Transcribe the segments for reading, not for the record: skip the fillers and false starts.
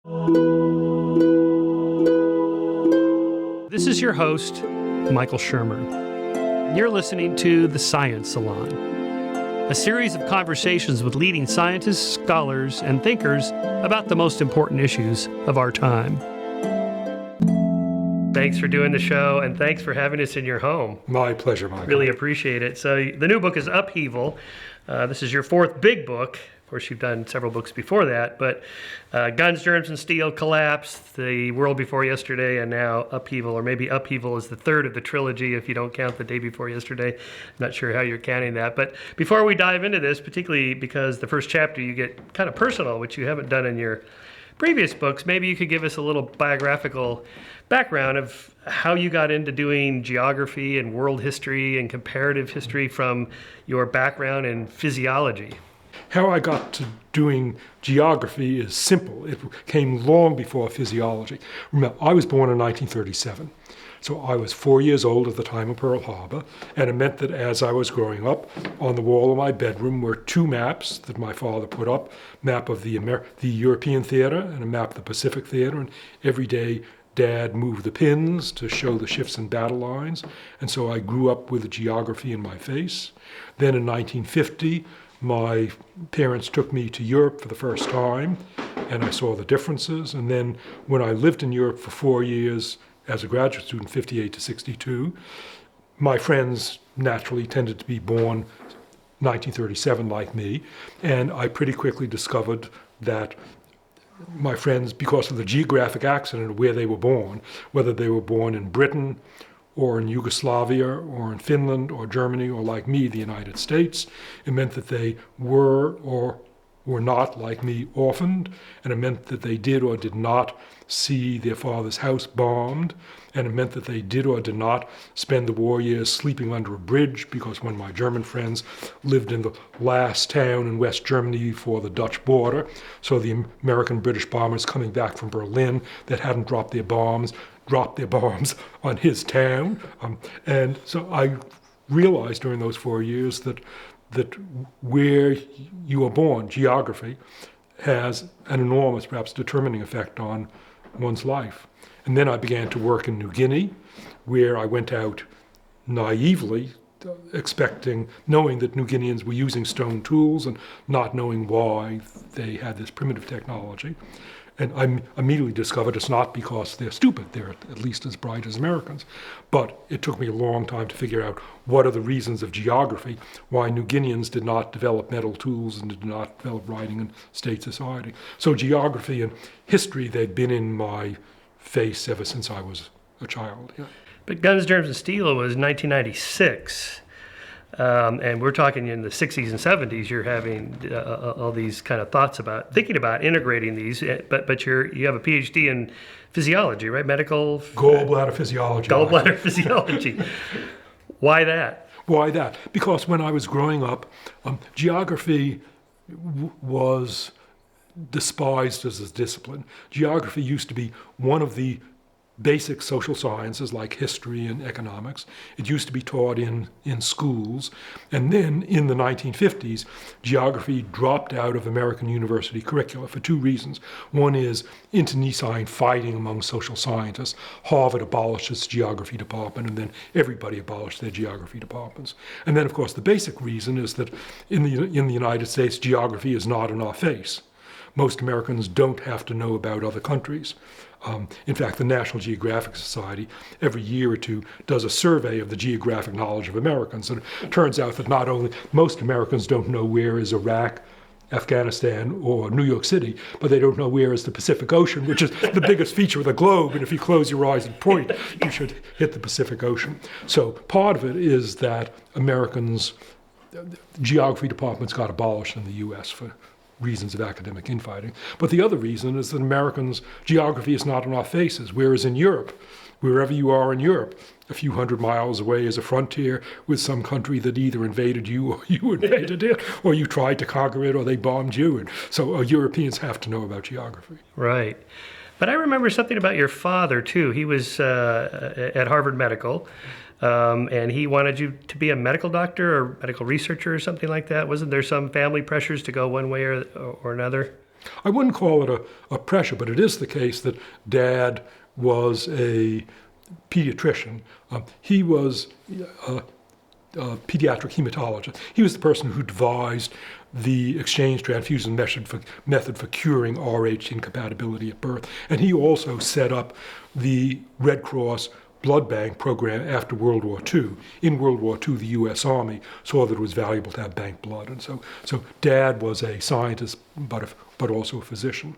This is your host, Michael Shermer. And you're listening to The Science Salon, a series of conversations with leading scientists, scholars, and thinkers about the most important issues of our time. Thanks for doing the show, and thanks for having us in your home. My pleasure, Michael. Really appreciate it. So the new book is Upheaval. This is your fourth big book. Of course, you've done several books before that, but Guns, Germs, and Steel, Collapse, The World Before Yesterday, and now Upheaval, or maybe Upheaval is the third of the trilogy if you don't count The Day Before Yesterday. I'm not sure how you're counting that. But before we dive into this, particularly because the first chapter you get kind of personal, which you haven't done in your previous books, maybe you could give us a little biographical background of how you got into doing geography and world history and comparative history from your background in physiology. How I got to doing geography is simple. It came long before physiology. Remember, I was born in 1937. So I was 4 years old at the time of Pearl Harbor, and it meant that as I was growing up, on the wall of my bedroom were two maps that my father put up, map of the European theater and a map of the Pacific theater, and every day Dad moved the pins to show the shifts in battle lines, and so I grew up with geography in my face. Then in 1950, my parents took me to Europe for the first time, and I saw the differences. And then when I lived in Europe for 4 years as a graduate student, 58 to 62, my friends naturally tended to be born 1937 like me, and I pretty quickly discovered that my friends, because of the geographic accident of where they were born, whether they were born in Britain or in Yugoslavia, or in Finland, or Germany, or like me, the United States, it meant that they were or were not, like me, orphaned, and it meant that they did or did not see their father's house bombed, and it meant that they did or did not spend the war years sleeping under a bridge, because when my German friends lived in the last town in West Germany for the Dutch border, so the American British bombers coming back from Berlin that hadn't dropped their bombs on his town. And so I realized during those 4 years that where you are born, geography, has an enormous, perhaps determining effect on one's life. And then I began to work in New Guinea, where I went out naively, knowing that New Guineans were using stone tools and not knowing why they had this primitive technology. And I immediately discovered it's not because they're stupid, they're at least as bright as Americans. But it took me a long time to figure out what are the reasons of geography, why New Guineans did not develop metal tools and did not develop writing in state society. So geography and history, they'd been in my face ever since I was a child. Yeah. But Guns, Germs, and Steel was 1996. And we're talking in the 60s and 70s, you're having all these kind of thoughts about thinking about integrating these, but you have a PhD in physiology, right? Medical? Gallbladder physiology. Gallbladder physiology. Why that? Why that? Because when I was growing up, geography was despised as a discipline. Geography used to be one of the basic social sciences like history and economics. It used to be taught in schools. And then in the 1950s, geography dropped out of American university curricula for two reasons. One is internecine fighting among social scientists. Harvard abolished its geography department, and then everybody abolished their geography departments. And then, of course, the basic reason is that in the United States, geography is not in our face. Most Americans don't have to know about other countries. In fact, the National Geographic Society every year or two does a survey of the geographic knowledge of Americans. And it turns out that not only most Americans don't know where is Iraq, Afghanistan, or New York City, but they don't know where is the Pacific Ocean, which is the biggest feature of the globe. And if you close your eyes and point, you should hit the Pacific Ocean. So part of it is that Americans' geography departments got abolished in the U.S. for reasons of academic infighting. But the other reason is that Americans' geography is not in our faces, whereas in Europe, wherever you are in Europe, a few hundred miles away is a frontier with some country that either invaded you or you invaded it, or you tried to conquer it or they bombed you. And so Europeans have to know about geography. Right. But I remember something about your father, too. He was at Harvard Medical, and he wanted you to be a medical doctor or medical researcher or something like that. Wasn't there some family pressures to go one way or another? I wouldn't call it a pressure, but it is the case that Dad was a pediatrician. He was a pediatric hematologist. He was the person who devised the exchange transfusion method for curing Rh incompatibility at birth. And he also set up the Red Cross blood bank program after World War II. In World War II, the US Army saw that it was valuable to have bank blood. And so Dad was a scientist, but also a physician.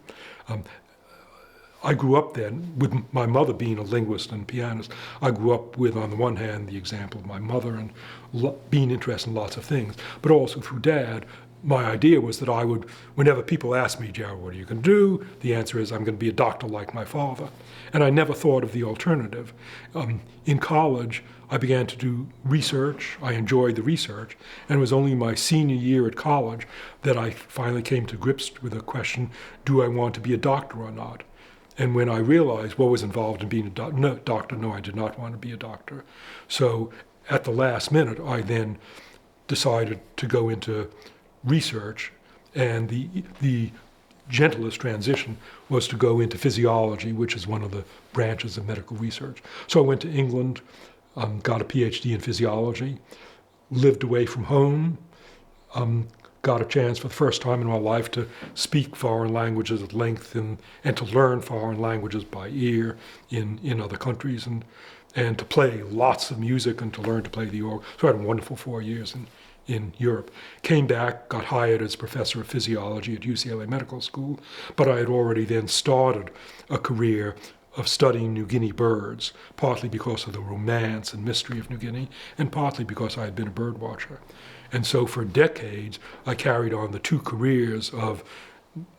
I grew up then with my mother being a linguist and pianist. I grew up with, on the one hand, the example of my mother and being interested in lots of things, but also through Dad. My idea was that I would, whenever people ask me, Jared, what are you going to do? The answer is, I'm going to be a doctor like my father. And I never thought of the alternative. In college, I began to do research. I enjoyed the research. And it was only my senior year at college that I finally came to grips with the question, do I want to be a doctor or not? And when I realized what was involved in being a doctor, no, I did not want to be a doctor. So at the last minute, I then decided to go into research, and the gentlest transition was to go into physiology, which is one of the branches of medical research. So I went to England, got a PhD in physiology, lived away from home, got a chance for the first time in my life to speak foreign languages at length and to learn foreign languages by ear in other countries and to play lots of music and to learn to play the organ. So I had a wonderful 4 years in Europe. Came back, got hired as professor of physiology at UCLA Medical School, but I had already then started a career of studying New Guinea birds, partly because of the romance and mystery of New Guinea, and partly because I had been a bird watcher. And so for decades, I carried on the two careers of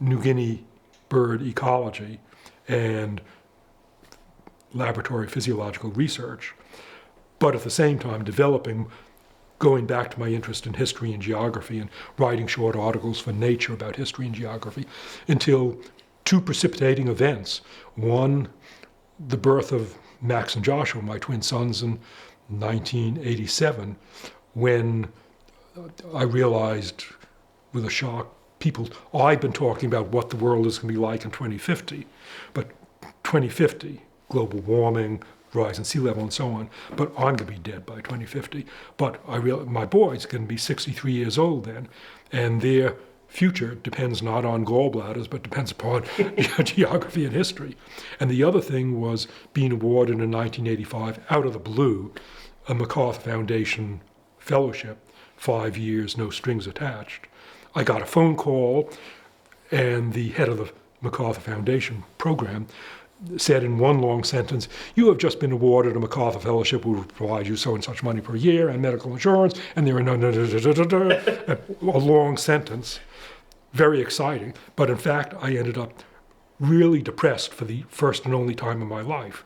New Guinea bird ecology and laboratory physiological research, but at the same time going back to my interest in history and geography and writing short articles for Nature about history and geography until two precipitating events. One, the birth of Max and Joshua, my twin sons, in 1987, when I realized with a shock, I've been talking about what the world is going to be like in 2050, but 2050, global warming, rise in sea level and so on, but I'm going to be dead by 2050. But I realize my boys are going to be 63 years old then, and their future depends not on gallbladders, but depends upon geography and history. And the other thing was being awarded in 1985, out of the blue, a MacArthur Foundation fellowship, 5 years, no strings attached. I got a phone call, and the head of the MacArthur Foundation program said in one long sentence, you have just been awarded a MacArthur Fellowship, will provide you so and such money per year and medical insurance, and there are a long sentence, very exciting. But in fact, I ended up really depressed for the first and only time in my life.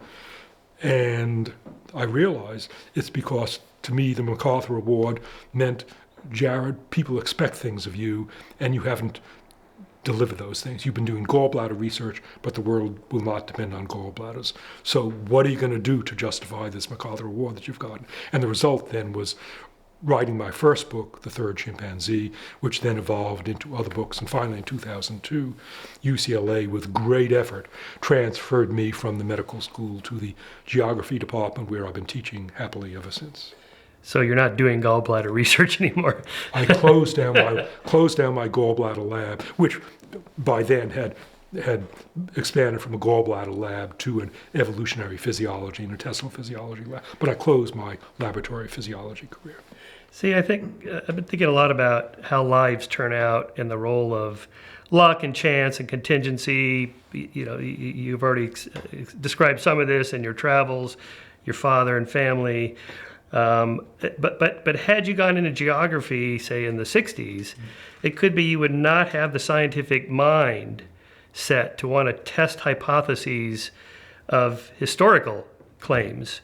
And I realized it's because, to me, the MacArthur Award meant, Jared, people expect things of you, and you haven't deliver those things. You've been doing gallbladder research, but the world will not depend on gallbladders. So what are you going to do to justify this MacArthur Award that you've gotten? And the result then was writing my first book, The Third Chimpanzee, which then evolved into other books. And finally, in 2002, UCLA, with great effort, transferred me from the medical school to the geography department, where I've been teaching happily ever since. So you're not doing gallbladder research anymore. I closed down my gallbladder lab, which by then had expanded from a gallbladder lab to an evolutionary physiology and intestinal physiology lab. But I closed my laboratory physiology career. See, I think I've been thinking a lot about how lives turn out and the role of luck and chance and contingency. You know, you've already described some of this in your travels, your father and family. But had you gone into geography, say in the 60s, it could be you would not have the scientific mind set to want to test hypotheses of historical claims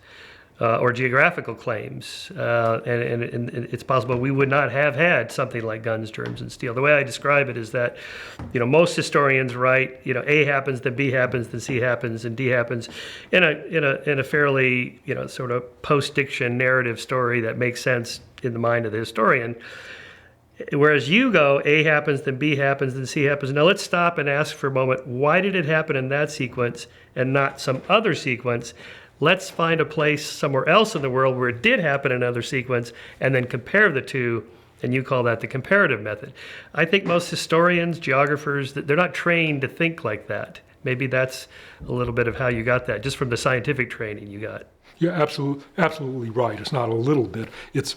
or geographical claims. And it's possible we would not have had something like Guns, Germs, and Steel. The way I describe it is that, most historians write, A happens, then B happens, then C happens, and D happens in a fairly, sort of post-diction narrative story that makes sense in the mind of the historian. Whereas you go, A happens, then B happens, then C happens. Now let's stop and ask for a moment, why did it happen in that sequence and not some other sequence? Let's find a place somewhere else in the world where it did happen in another sequence and then compare the two, and you call that the comparative method. I think most historians, geographers, they're not trained to think like that. Maybe that's a little bit of how you got that, just from the scientific training you got. You're absolutely right. It's not a little bit. It's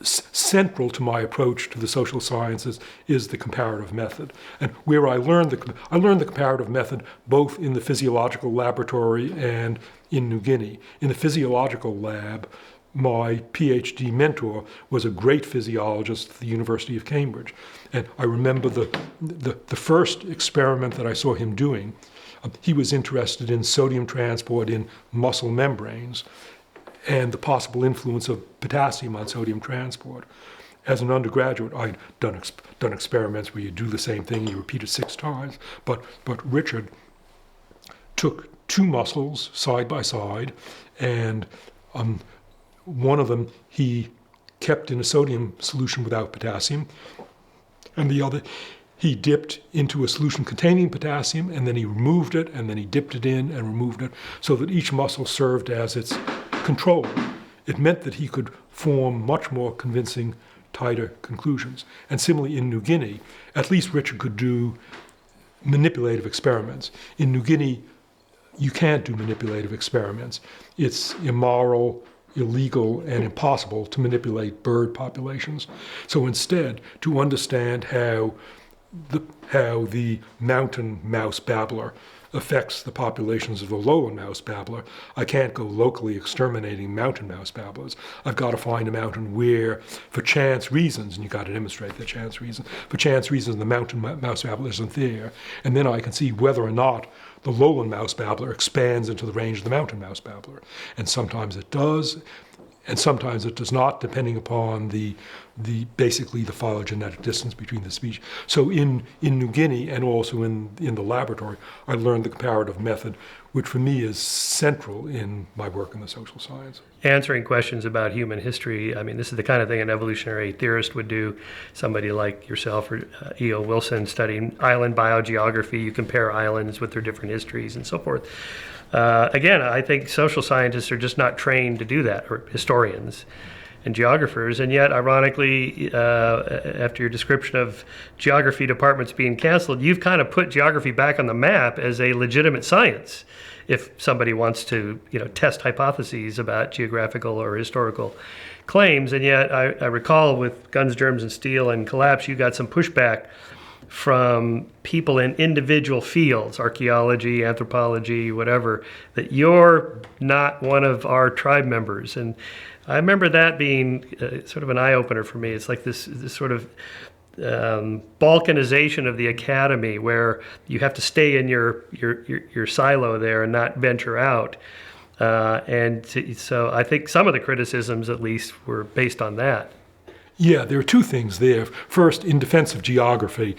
central to my approach to the social sciences is the comparative method. And where I learned the comparative method both in the physiological laboratory and in New Guinea. In the physiological lab, my PhD mentor was a great physiologist at the University of Cambridge. And I remember the first experiment that I saw him doing. He was interested in sodium transport in muscle membranes and the possible influence of potassium on sodium transport. As an undergraduate, I'd done experiments where you do the same thing, you repeat it 6 times. But Richard took 2 muscles side by side, and one of them he kept in a sodium solution without potassium, and the other he dipped into a solution containing potassium, and then he removed it, and then he dipped it in and removed it, so that each muscle served as its control. It meant that he could form much more convincing, tighter conclusions. And similarly in New Guinea, at least Richard could do manipulative experiments. In New Guinea, you can't do manipulative experiments. It's immoral, illegal, and impossible to manipulate bird populations. So instead, to understand how the mountain mouse babbler affects the populations of the lowland mouse babbler, I can't go locally exterminating mountain mouse babblers. I've got to find a mountain where, for chance reasons, and you've got to demonstrate the chance reason, for chance reasons the mountain mouse babbler isn't there, and then I can see whether or not the lowland mouse babbler expands into the range of the mountain mouse babbler. And sometimes it does, and sometimes it does not, depending upon basically the phylogenetic distance between the species. So in New Guinea and also in the laboratory, I learned the comparative method, which for me is central in my work in the social science. Answering questions about human history, I mean, this is the kind of thing an evolutionary theorist would do. Somebody like yourself or E.O. Wilson studying island biogeography, you compare islands with their different histories and so forth. Again, I think social scientists are just not trained to do that, or historians and geographers, and yet, ironically, after your description of geography departments being canceled, you've kind of put geography back on the map as a legitimate science if somebody wants to, test hypotheses about geographical or historical claims. And yet, I recall with Guns, Germs, and Steel and Collapse, you got some pushback from people in individual fields, archaeology, anthropology, whatever, that you're not one of our tribe members. And I remember that being sort of an eye-opener for me. It's like this sort of balkanization of the academy, where you have to stay in your silo there and not venture out. So I think some of the criticisms, at least, were based on that. Yeah, there are 2 things there. First, in defense of geography,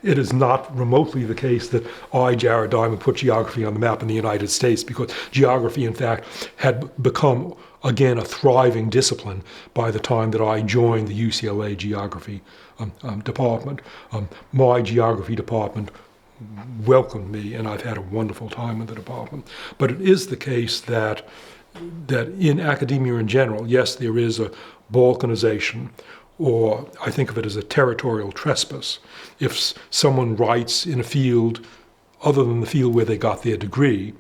it is not remotely the case that I, Jared Diamond, put geography on the map in the United States, because geography, in fact, had become, again, a thriving discipline by the time that I joined the UCLA geography department. My geography department welcomed me, and I've had a wonderful time in the department. But it is the case that in academia in general, yes, there is a balkanization, or I think of it as a territorial trespass. If someone writes in a field other than the field where they got their degree,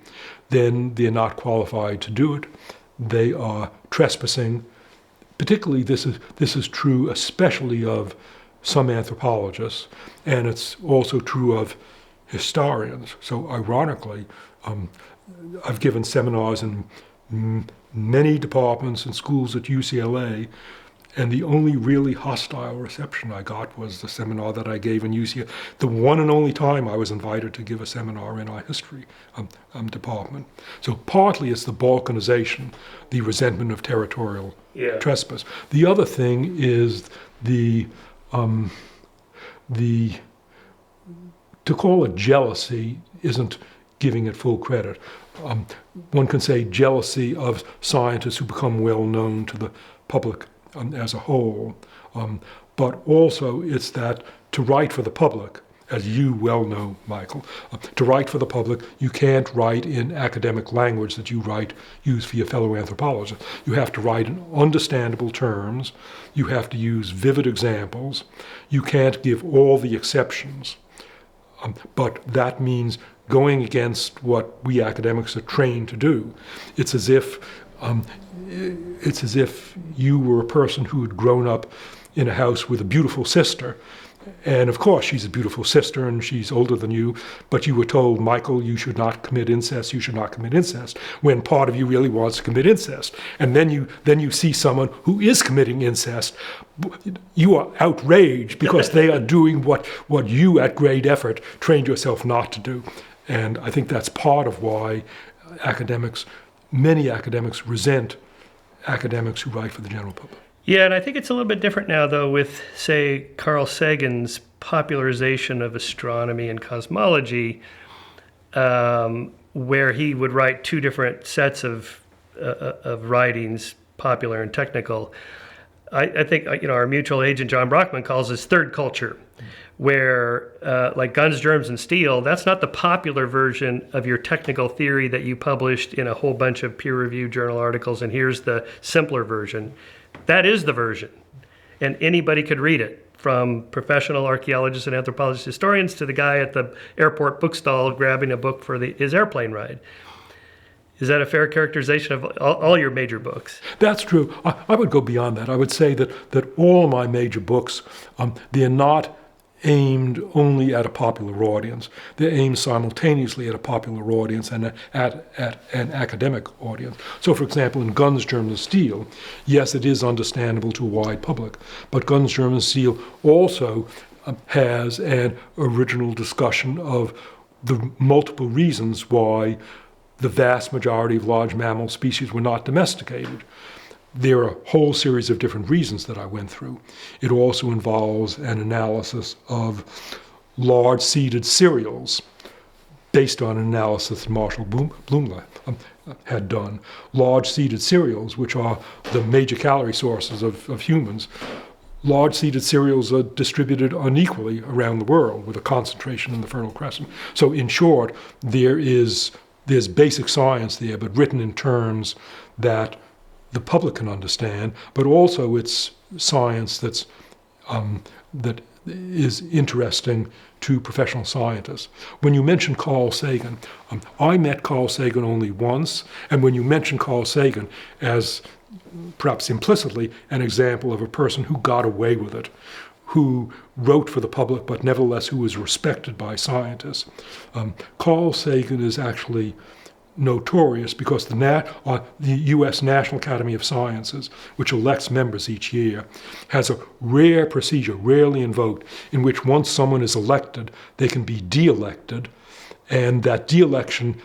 then they're not qualified to do it. They are trespassing. Particularly, this is true especially of some anthropologists, and it's also true of historians. So ironically, I've given seminars in many departments and schools at UCLA, and the only really hostile reception I got was the seminar that I gave in UCLA, the one and only time I was invited to give a seminar in our history department. So partly it's the balkanization, the resentment of territorial trespass. The other thing is to call it jealousy isn't giving it full credit. One can say jealousy of scientists who become well known to the public as a whole. but also it's that to write for the public, as you well know, Michael, to write for the public, you can't write in academic language that you use for your fellow anthropologists. You have to write in understandable terms. You have to use vivid examples. You can't give all the exceptions. But that means going against what we academics are trained to do. It's as if you were a person who had grown up in a house with a beautiful sister. And of course, she's a beautiful sister and she's older than you, but you were told, Michael, you should not commit incest, you should not commit incest, when part of you really wants to commit incest. And then you see someone who is committing incest. You are outraged because they are doing what you, at great effort, trained yourself not to do. And I think that's part of why many academics resent academics who write for the general public. Yeah, and I think it's a little bit different now, though, with, say, Carl Sagan's popularization of astronomy and cosmology, where he would write two different sets of writings, popular and technical. I think our mutual agent John Brockman calls this third culture, where like Guns, Germs, and Steel, that's not the popular version of your technical theory that you published in a whole bunch of peer-reviewed journal articles, and here's the simpler version. That is the version, and anybody could read it, from professional archaeologists and anthropologists, historians, to the guy at the airport bookstall grabbing a book for his airplane ride. Is that a fair characterization of all your major books? That's true. I would go beyond that. I would say that all my major books, they're not aimed only at a popular audience. They're aimed simultaneously at a popular audience and at an academic audience. So, for example, in Guns, Germs, and Steel, yes, it is understandable to a wide public, but Guns, Germs, and Steel also has an original discussion of the multiple reasons why the vast majority of large mammal species were not domesticated. There are a whole series of different reasons that I went through. It also involves an analysis of large seeded cereals based on an analysis that Marshall Bloom had done. Large seeded cereals, which are the major calorie sources of humans, large seeded cereals are distributed unequally around the world with a concentration in the Fertile Crescent. So in short, there's basic science there, but written in terms that the public can understand, but also it's science that is interesting to professional scientists. When you mention Carl Sagan, I met Carl Sagan only once, and when you mention Carl Sagan as perhaps implicitly an example of a person who got away with it, who wrote for the public, but nevertheless who was respected by scientists, Carl Sagan is actually notorious because the US National Academy of Sciences, which elects members each year, has a rare procedure, rarely invoked, in which once someone is elected, they can be de-elected, and that de-election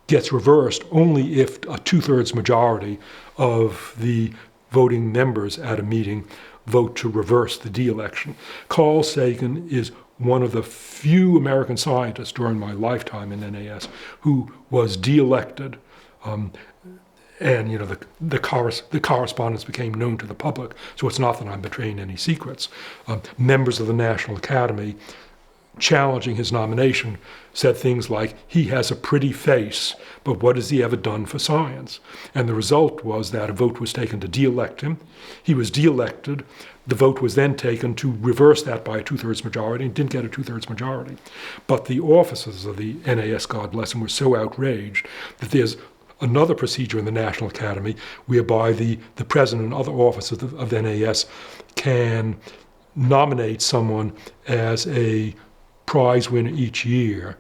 gets reversed only if a 2/3 majority of the voting members at a meeting vote to reverse the de-election. Carl Sagan is one of the few American scientists during my lifetime in NAS who was de-elected, and the correspondence became known to the public. So it's not that I'm betraying any secrets. Members of the National Academy, challenging his nomination, said things like, he has a pretty face, but what has he ever done for science? And the result was that a vote was taken to de-elect him. He was de-elected. The vote was then taken to reverse that by a 2/3 majority, and didn't get a 2/3 majority. But the officers of the NAS, God bless them, were so outraged that there's another procedure in the National Academy whereby the president and other officers of the NAS can nominate someone as a prize winner each year,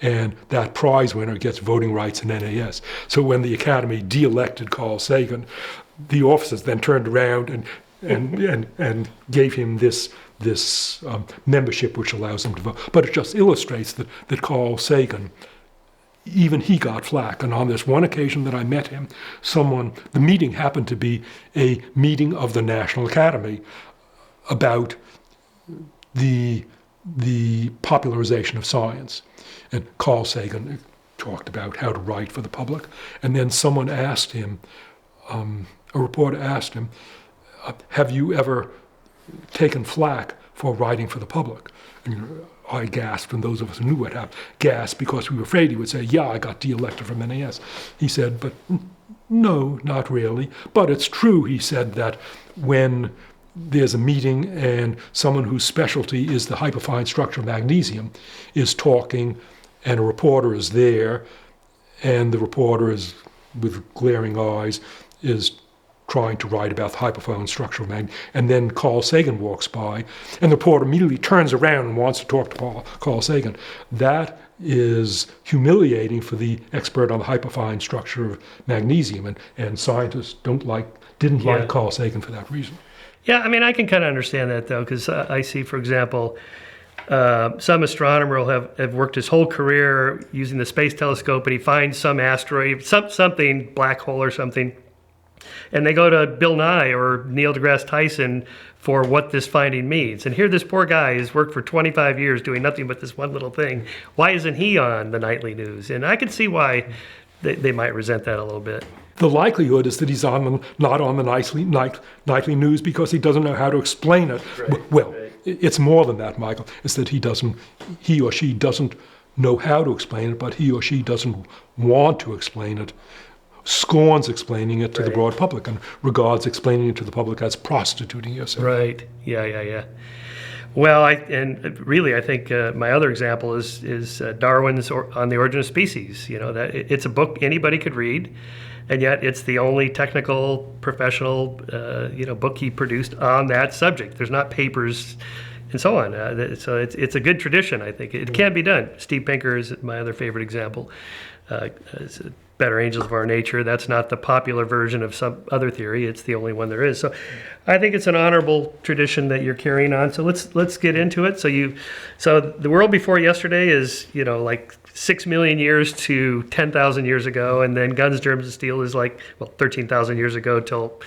and that prize winner gets voting rights in NAS. So when the Academy de-elected Carl Sagan, the officers then turned around and gave him this membership which allows him to vote. But it just illustrates that Carl Sagan, even he got flack. And on this one occasion that I met him, the meeting happened to be a meeting of the National Academy about the popularization of science. And Carl Sagan talked about how to write for the public. And then someone asked him, a reporter asked him, have you ever taken flack for writing for the public. And I gasped, and those of us who knew what happened gasped because we were afraid he would say, yeah, I got de-elected from NAS. He said, but no, not really. But it's true, he said, that when there's a meeting and someone whose specialty is the hyperfine structure of magnesium is talking and a reporter is there and the reporter is, with glaring eyes, is trying to write about the hyperfine structure of magnesium, and then Carl Sagan walks by and the reporter immediately turns around and wants to talk to Carl Sagan. That is humiliating for the expert on the hyperfine structure of magnesium, and scientists didn't like Carl Sagan for that reason. Yeah, I mean, I can kind of understand that, though, because I see, for example, some astronomer will have worked his whole career using the space telescope, and he finds some asteroid, something, black hole or something, and they go to Bill Nye or Neil deGrasse Tyson for what this finding means. And here this poor guy has worked for 25 years doing nothing but this one little thing. Why isn't he on the nightly news? And I can see why they might resent that a little bit. The likelihood is that he's not on the nightly news because he doesn't know how to explain it. Right, well, right. It's more than that, Michael. It's that he or she doesn't know how to explain it, but he or she doesn't want to explain it, scorns explaining it to the broad public, and regards explaining it to the public as prostituting yourself. Right. Yeah. Well, I think my other example is Darwin's On the Origin of Species. You know, that it's a book anybody could read, and yet it's the only technical, professional, book he produced on that subject. There's not papers and so on. So it's a good tradition, I think. It can be done. Steve Pinker is my other favorite example. Better Angels of Our Nature. That's not the popular version of some other theory. It's the only one there is. So I think it's an honorable tradition that you're carrying on. So let's get into it. So the world before yesterday is, like 6 million years to 10,000 years ago, and then Guns, Germs, and Steel is 13,000 years ago till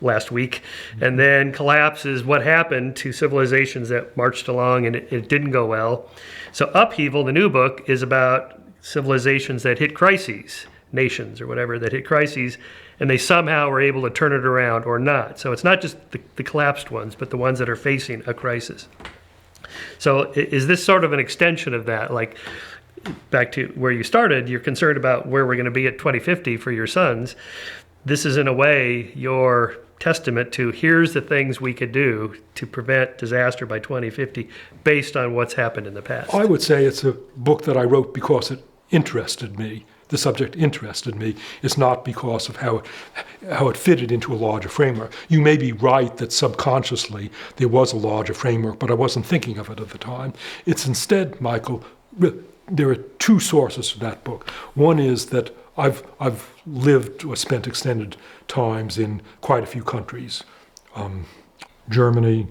last week. And then Collapse is what happened to civilizations that marched along and it didn't go well. So Upheaval, the new book, is about civilizations that hit crises, nations or whatever that hit crises, and they somehow were able to turn it around or not. So it's not just the collapsed ones, but the ones that are facing a crisis. So is this sort of an extension of that? Like, back to where you started, you're concerned about where we're going to be at 2050 for your sons. This is, in a way, your testament to here's the things we could do to prevent disaster by 2050 based on what's happened in the past. I would say it's a book that I wrote because it interested me. The subject interested me. It's not because of how it fitted into a larger framework. You may be right that subconsciously there was a larger framework, but I wasn't thinking of it at the time. It's instead, Michael, there are two sources to that book. One is that I've lived or spent extended times in quite a few countries. Germany,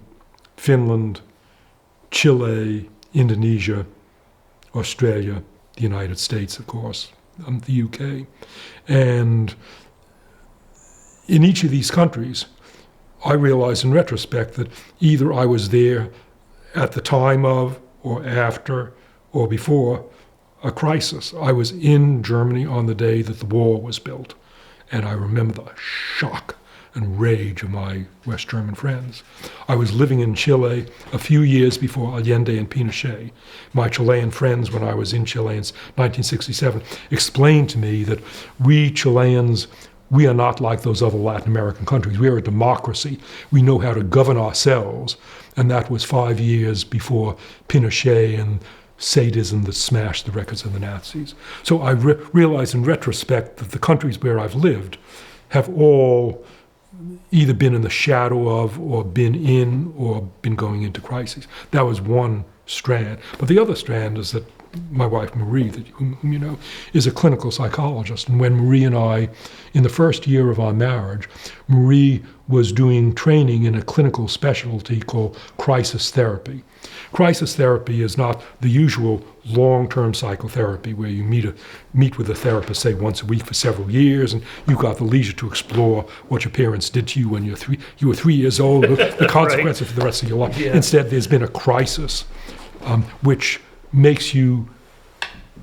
Finland, Chile, Indonesia, Australia, the United States, of course, the UK. And in each of these countries, I realized in retrospect that either I was there at the time of, or after, or before a crisis. I was in Germany on the day that the wall was built, and I remember the shock and rage of my West German friends. I was living in Chile a few years before Allende and Pinochet. My Chilean friends, when I was in Chile in 1967, explained to me that we Chileans, we are not like those other Latin American countries. We are a democracy. We know how to govern ourselves. And that was 5 years before Pinochet and sadism that smashed the records of the Nazis. So I realized in retrospect that the countries where I've lived have all either been in the shadow of, or been in, or been going into crises. That was one strand. But the other strand is that my wife Marie, whom you know, is a clinical psychologist. And when Marie and I, in the first year of our marriage, Marie was doing training in a clinical specialty called crisis therapy. Crisis therapy is not the usual long-term psychotherapy where you meet with a therapist, say, once a week for several years, and you've got the leisure to explore what your parents did to you when you were 3 years old, the consequences right. for the rest of your life. Yeah. Instead, there's been a crisis which makes you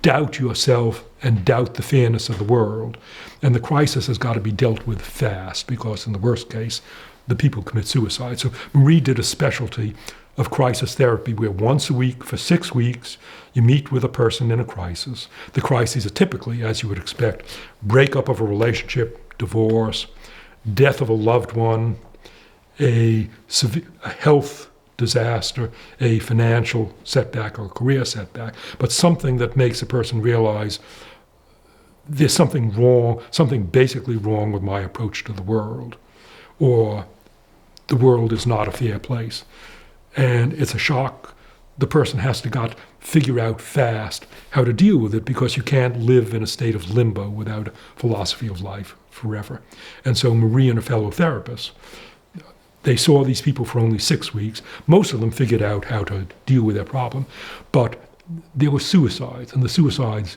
doubt yourself and doubt the fairness of the world. And the crisis has got to be dealt with fast, because in the worst case, the people commit suicide. So Marie did a specialty of crisis therapy where once a week for 6 weeks you meet with a person in a crisis. The crises are typically, as you would expect, breakup of a relationship, divorce, death of a loved one, a health disaster, a financial setback or career setback, but something that makes a person realize there's something wrong, something basically wrong with my approach to the world, or the world is not a fair place. And it's a shock. The person has to figure out fast how to deal with it, because you can't live in a state of limbo without a philosophy of life forever. And so Marie and her fellow therapists, they saw these people for only 6 weeks. Most of them figured out how to deal with their problem, but there were suicides, and the suicides,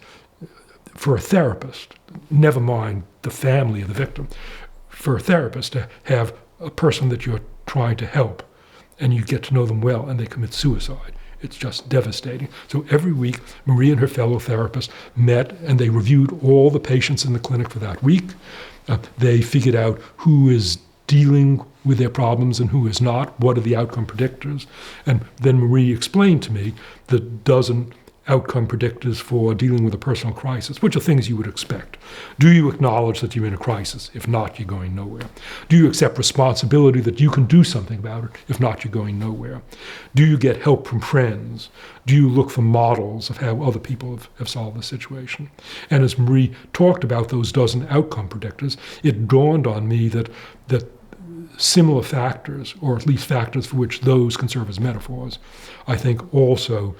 for a therapist, never mind the family of the victim, for a therapist to have a person that you're trying to help and you get to know them well and they commit suicide, it's just devastating. So every week, Marie and her fellow therapists met and they reviewed all the patients in the clinic for that week. They figured out who is dealing with their problems and who is not, what are the outcome predictors. And then Marie explained to me the dozen outcome predictors for dealing with a personal crisis, which are things you would expect. Do you acknowledge that you're in a crisis? If not, you're going nowhere. Do you accept responsibility that you can do something about it? If not, you're going nowhere. Do you get help from friends? Do you look for models of how other people have solved the situation? And as Marie talked about those dozen outcome predictors, it dawned on me that similar factors, or at least factors for which those can serve as metaphors, I think also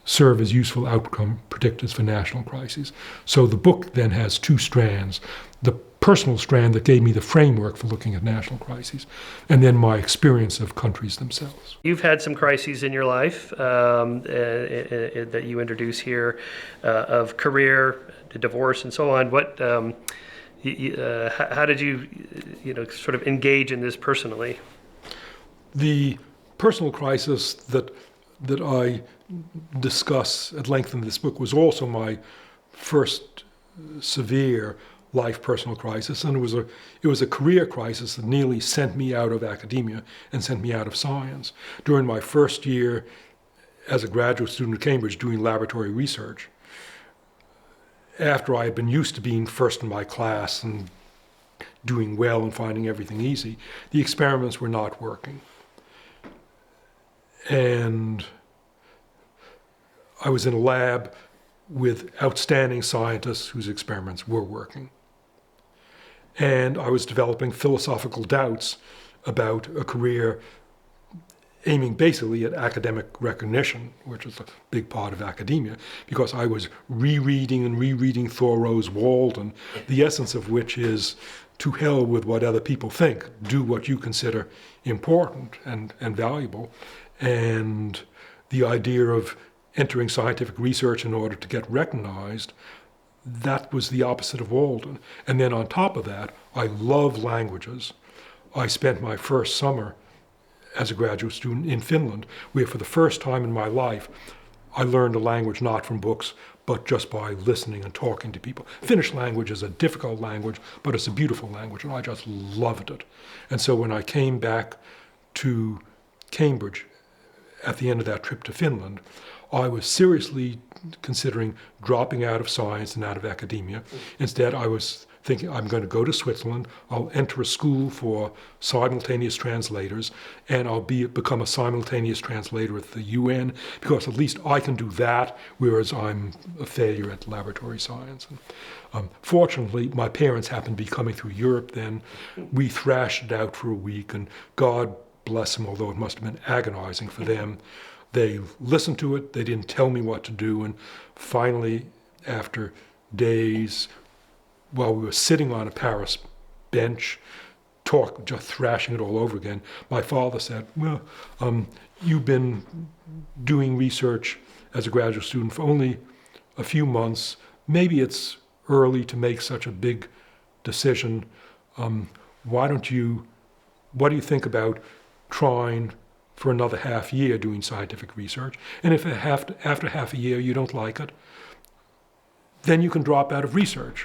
serve as useful outcome predictors for national crises. So the book then has 2 strands: the personal strand that gave me the framework for looking at national crises, and then my experience of countries themselves. You've had some crises in your life that you introduce here, of career, divorce, and so on. What, how did you, sort of engage in this personally? The personal crisis that I discuss at length in this book was also my first severe life personal crisis, and it was a career crisis that nearly sent me out of academia and sent me out of science. During my first year as a graduate student at Cambridge doing laboratory research, after I had been used to being first in my class and doing well and finding everything easy, the experiments were not working. And I was in a lab with outstanding scientists whose experiments were working. And I was developing philosophical doubts about a career aiming basically at academic recognition, which is a big part of academia, because I was rereading Thoreau's Walden, the essence of which is, to hell with what other people think, do what you consider important and valuable. And the idea of entering scientific research in order to get recognized, that was the opposite of Walden. And then on top of that, I love languages. I spent my first summer as a graduate student in Finland, where for the first time in my life, I learned a language not from books, but just by listening and talking to people. Finnish language is a difficult language, but it's a beautiful language, and I just loved it. And so when I came back to Cambridge at the end of that trip to Finland, I was seriously considering dropping out of science and out of academia. Instead, I was thinking, I'm going to go to Switzerland, I'll enter a school for simultaneous translators, and I'll become a simultaneous translator at the UN, because at least I can do that, whereas I'm a failure at laboratory science. And, fortunately, my parents happened to be coming through Europe then. We thrashed it out for a week, and God bless them, although it must have been agonizing for them. They listened to it, they didn't tell me what to do, and finally, after days, while we were sitting on a Paris bench, just thrashing it all over again, my father said, well, you've been doing research as a graduate student for only a few months. Maybe it's early to make such a big decision. What do you think about trying for another half year doing scientific research? And if after half a year you don't like it, then you can drop out of research.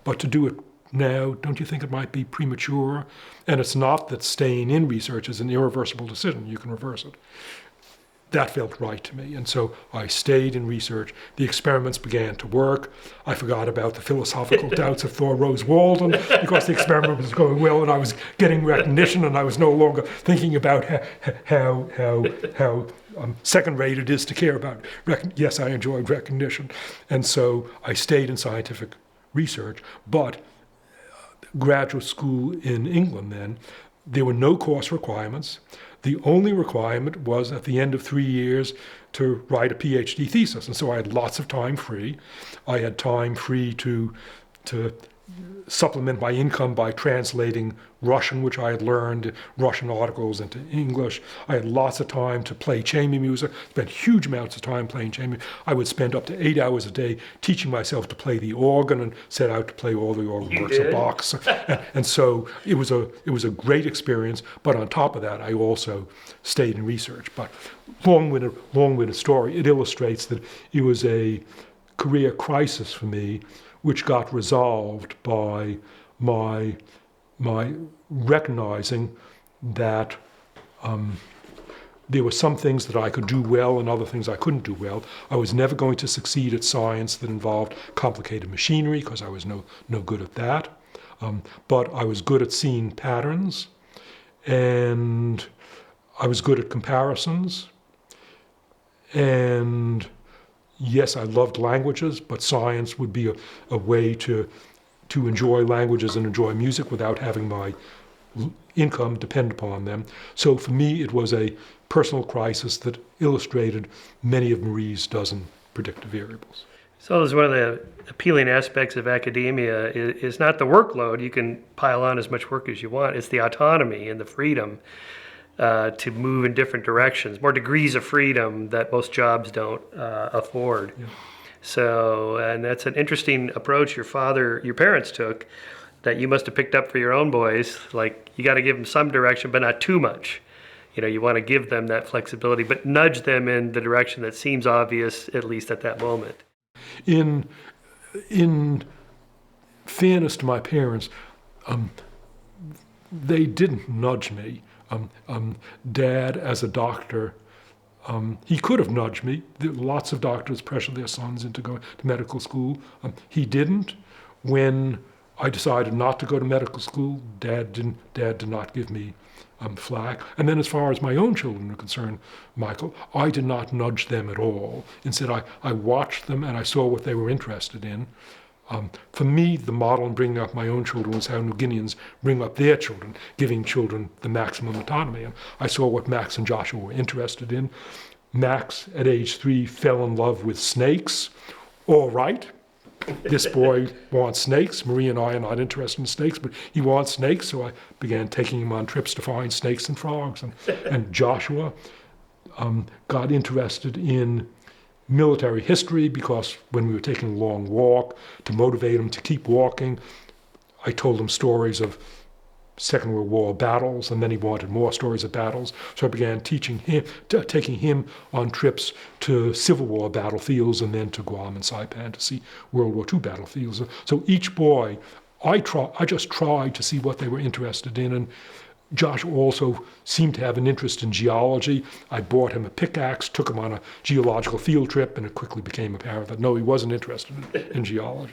But to do it now, don't you think it might be premature? And it's not that staying in research is an irreversible decision. You can reverse it. That felt right to me. And so I stayed in research. The experiments began to work. I forgot about the philosophical doubts of Thor Rose Walden because the experiment was going well and I was getting recognition and I was no longer thinking about how second-rate it is to care about. Yes, I enjoyed recognition. And so I stayed in scientific research. But graduate school in England then, there were no course requirements. The only requirement was at the end of 3 years to write a PhD thesis. And so I had lots of time free. I had time free to supplement my income by translating Russian, which I had learned, Russian articles into English. I had lots of time to play chamber music, spent huge amounts of time playing chamber. I would spend up to 8 hours a day teaching myself to play the organ and set out to play all the organ works of Bach's. And so it was a great experience, but on top of that, I also stayed in research. But long-winded story, it illustrates that it was a career crisis for me, which got resolved by my recognizing that there were some things that I could do well and other things I couldn't do well. I was never going to succeed at science that involved complicated machinery because I was no good at that. But I was good at seeing patterns, and I was good at comparisons, and yes, I loved languages, but science would be a way to enjoy languages and enjoy music without having my income depend upon them. So for me, it was a personal crisis that illustrated many of Marie's dozen predictive variables. So one of the appealing aspects of academia is not the workload. You can pile on as much work as you want. It's the autonomy and the freedom to move in different directions, more degrees of freedom that most jobs don't afford. Yeah. So, and that's an interesting approach your parents took that you must have picked up for your own boys. Like, you got to give them some direction, but not too much. You want to give them that flexibility, but nudge them in the direction that seems obvious, at least at that moment. In fairness to my parents, they didn't nudge me. Dad, as a doctor, he could have nudged me. Lots of doctors pressure their sons into going to medical school. He didn't. When I decided not to go to medical school, Dad did not give me flack. And then as far as my own children are concerned, Michael, I did not nudge them at all. Instead, I watched them and I saw what they were interested in. For me, the model in bringing up my own children was how New Guineans bring up their children, giving children the maximum autonomy. And I saw what Max and Joshua were interested in. Max, at age 3, fell in love with snakes. All right. This boy wants snakes. Marie and I are not interested in snakes, but he wants snakes, so I began taking him on trips to find snakes and frogs. And Joshua got interested in military history because when we were taking a long walk, to motivate him to keep walking, I told him stories of Second World War battles, and then he wanted more stories of battles. So I began taking him on trips to Civil War battlefields and then to Guam and Saipan to see World War II battlefields. So each boy, I just tried to see what they were interested in, and Josh also seemed to have an interest in geology. I bought him a pickaxe, took him on a geological field trip, and it quickly became apparent that no, he wasn't interested in geology.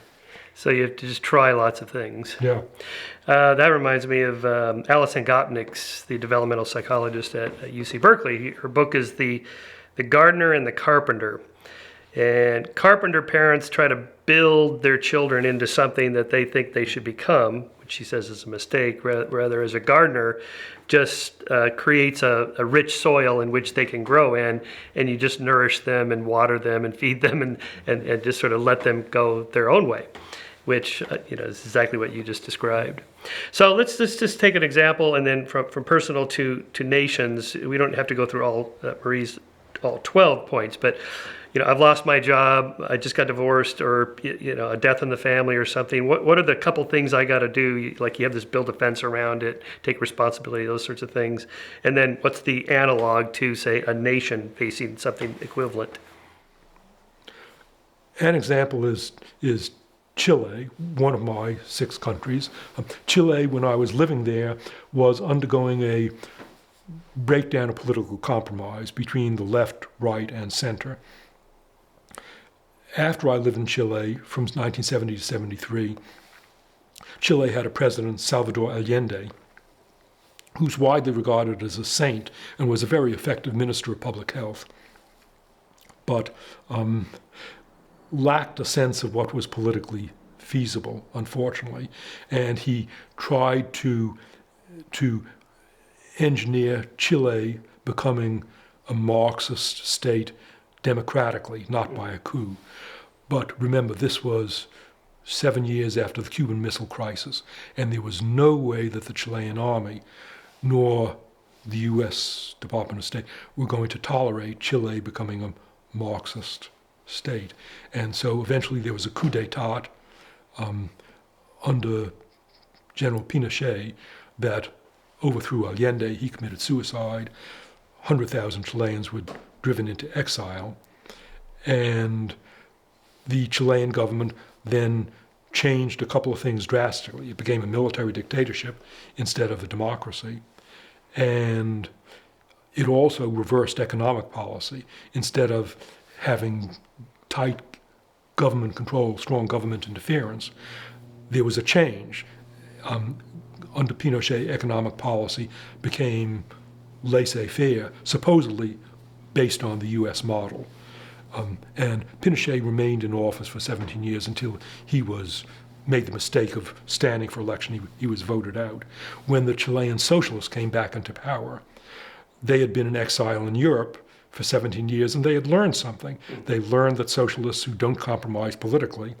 So you have to just try lots of things. Yeah. That reminds me of Alison Gopnik's, the developmental psychologist at UC Berkeley. Her book is The Gardener and the Carpenter. And carpenter parents try to build their children into something that they think they should become, which she says is a mistake. Rather, as a gardener, just creates a rich soil in which they can grow in, and you just nourish them and water them and feed them and just sort of let them go their own way, which is exactly what you just described. So let's just take an example, and then from personal to nations. We don't have to go through all Marie's all 12 points, but I've lost my job, I just got divorced, or a death in the family or something. What are the couple things I got to do? Like, you have this build a fence around it, take responsibility, those sorts of things. And then what's the analog to, say, a nation facing something equivalent? An example is Chile, one of my 6 countries. Chile, when I was living there, was undergoing a breakdown of political compromise between the left, right, and center. After I lived in Chile from 1970 to 73, Chile had a president, Salvador Allende, who's widely regarded as a saint and was a very effective minister of public health, but lacked a sense of what was politically feasible, unfortunately. And he tried to engineer Chile becoming a Marxist state democratically, not by a coup. But remember, this was 7 years after the Cuban Missile Crisis, and there was no way that the Chilean army nor the US Department of State were going to tolerate Chile becoming a Marxist state. And so eventually there was a coup d'etat under General Pinochet that overthrew Allende. He committed suicide. 100,000 Chileans were driven into exile. And the Chilean government then changed a couple of things drastically. It became a military dictatorship instead of a democracy. And it also reversed economic policy. Instead of having tight government control, strong government interference, there was a change. Under Pinochet, economic policy became laissez-faire, supposedly based on the US model. And Pinochet remained in office for 17 years until he made the mistake of standing for election. He was voted out. When the Chilean socialists came back into power, they had been in exile in Europe for 17 years, and they had learned something. They learned that socialists who don't compromise politically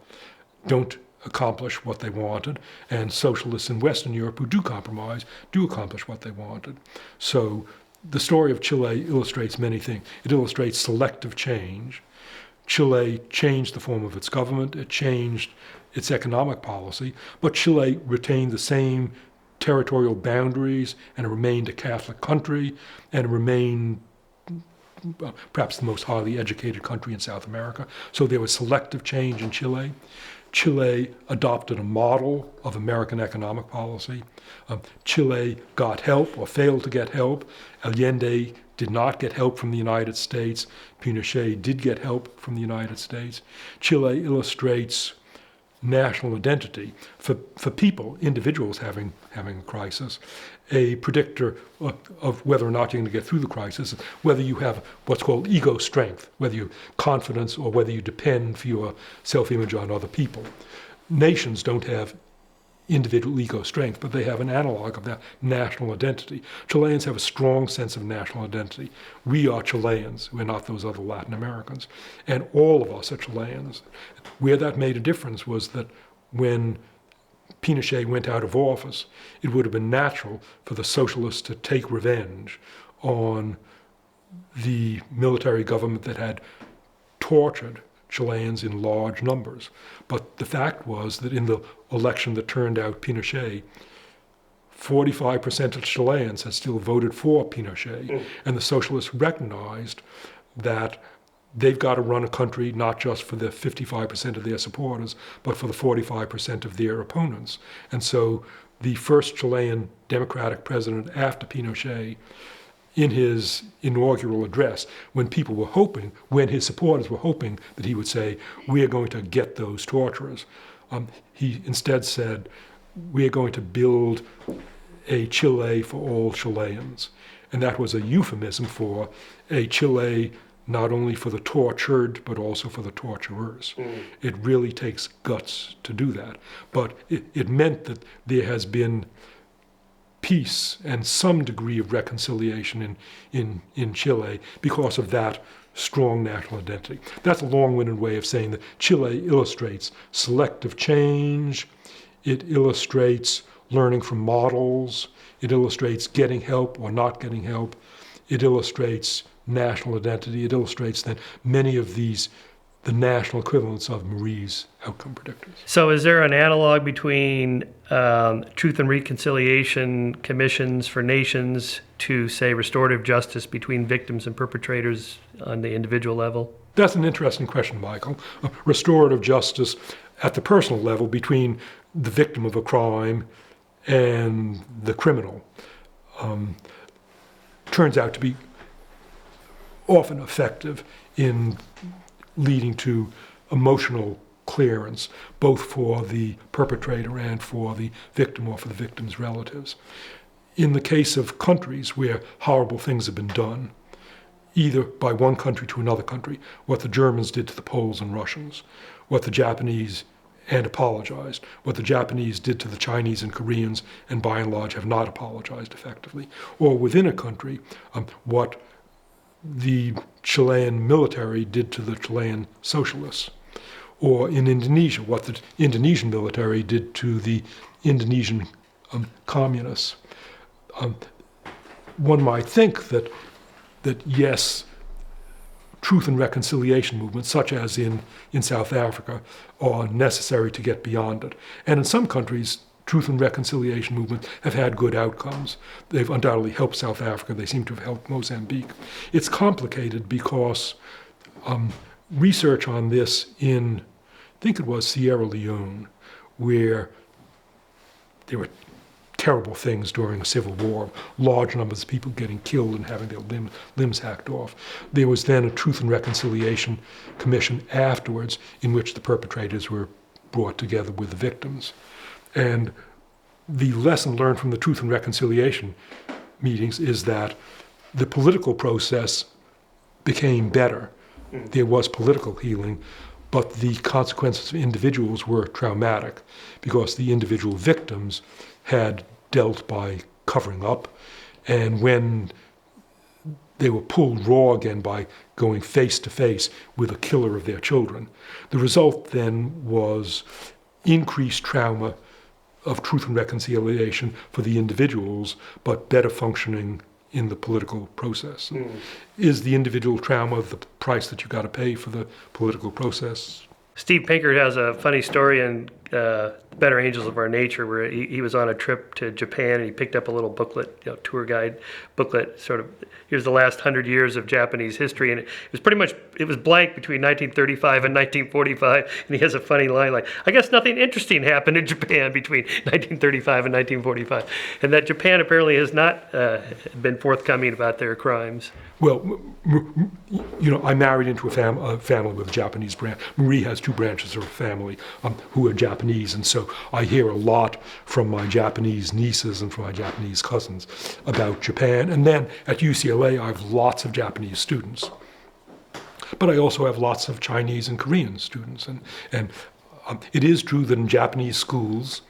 don't accomplish what they wanted, and socialists in Western Europe who do compromise do accomplish what they wanted. So the story of Chile illustrates many things. It illustrates selective change. Chile changed the form of its government, it changed its economic policy, but Chile retained the same territorial boundaries, and it remained a Catholic country, and it remained perhaps the most highly educated country in South America. So there was selective change in Chile. Chile adopted a model of American economic policy. Chile got help or failed to get help. Allende did not get help from the United States. Pinochet did get help from the United States. Chile illustrates national identity for people, individuals having a crisis, a predictor of whether or not you're going to get through the crisis, whether you have what's called ego strength, whether you have confidence or whether you depend for your self-image on other people. Nations don't have individual ego strength, but they have an analog of that, national identity. Chileans have a strong sense of national identity. We are Chileans. We're not those other Latin Americans. And all of us are Chileans. Where that made a difference was that when Pinochet went out of office, it would have been natural for the socialists to take revenge on the military government that had tortured Chileans in large numbers. But the fact was that in the election that turned out Pinochet, 45% of Chileans had still voted for Pinochet. And the socialists recognized that they've got to run a country not just for the 55% of their supporters, but for the 45% of their opponents. And so the first Chilean democratic president after Pinochet, in his inaugural address, when his supporters were hoping that he would say, we are going to get those torturers, he instead said, we are going to build a Chile for all Chileans. And that was a euphemism for a Chile not only for the tortured, but also for the torturers. It really takes guts to do that. But it meant that there has been peace and some degree of reconciliation in Chile because of that strong national identity. That's a long-winded way of saying that Chile illustrates selective change, it illustrates learning from models, it illustrates getting help or not getting help, it illustrates national identity, it illustrates that many of these, the national equivalents of Marie's outcome predictors. So is there an analog between truth and reconciliation commissions for nations to, say, restorative justice between victims and perpetrators on the individual level? That's an interesting question, Michael. Restorative justice at the personal level between the victim of a crime and the criminal turns out to be often effective in leading to emotional clearance, both for the perpetrator and for the victim or for the victim's relatives. In the case of countries where horrible things have been done, either by one country to another country, what the Germans did to the Poles and Russians, what the Japanese, and apologized, what the Japanese did to the Chinese and Koreans, and by and large have not apologized effectively, or within a country, what the Chilean military did to the Chilean socialists, or in Indonesia, what the Indonesian military did to the Indonesian communists. One might think that yes, truth and reconciliation movements, such as in South Africa, are necessary to get beyond it. And in some countries, truth and reconciliation movements have had good outcomes. They've undoubtedly helped South Africa. They seem to have helped Mozambique. It's complicated because research on this in, I think it was Sierra Leone, where there were terrible things during a civil war, large numbers of people getting killed and having their limbs hacked off. There was then a Truth and Reconciliation Commission afterwards in which the perpetrators were brought together with the victims. And the lesson learned from the Truth and Reconciliation meetings is that the political process became better. There was political healing, but the consequences of individuals were traumatic because the individual victims had dealt by covering up, and when they were pulled raw again by going face to face with a killer of their children, the result then was increased trauma of truth and reconciliation for the individuals, but better functioning in the political process. Is the individual trauma the price that you got to pay for the political process? Steve Pinkert has a funny story in Better Angels of Our Nature, where he was on a trip to Japan and he picked up a little booklet, tour guide booklet, sort of, here's the last 100 years of Japanese history. And it was pretty much, it was blank between 1935 and 1945. And he has a funny line like, I guess nothing interesting happened in Japan between 1935 and 1945. And that Japan apparently has not been forthcoming about their crimes. Well, I married into a family with a Japanese branch. Marie has two branches of her family who are Japanese, and so I hear a lot from my Japanese nieces and from my Japanese cousins about Japan. And then at UCLA, I have lots of Japanese students. But I also have lots of Chinese and Korean students. And it is true that in Japanese schools,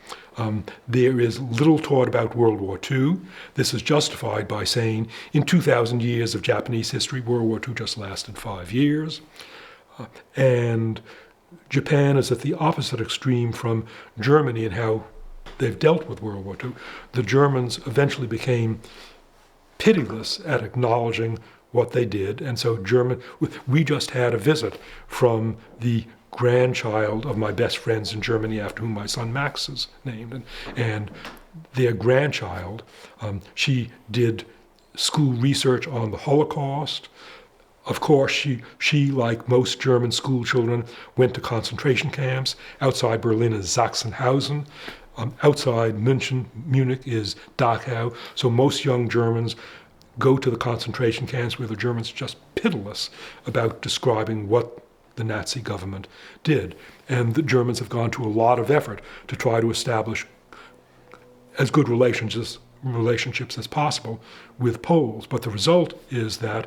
there is little taught about World War II. This is justified by saying in 2,000 years of Japanese history, World War II just lasted 5 years. And Japan is at the opposite extreme from Germany in how they've dealt with World War II. The Germans eventually became pitiless at acknowledging what they did. And so we just had a visit from the grandchild of my best friends in Germany, after whom my son Max is named. And their grandchild, she did school research on the Holocaust. Of course, she, like most German school children, went to concentration camps. Outside Berlin is Sachsenhausen. Outside Munich is Dachau. So most young Germans go to the concentration camps where the Germans are just pitiless about describing what the Nazi government did. And the Germans have gone to a lot of effort to try to establish as good relationships as possible with Poles. But the result is that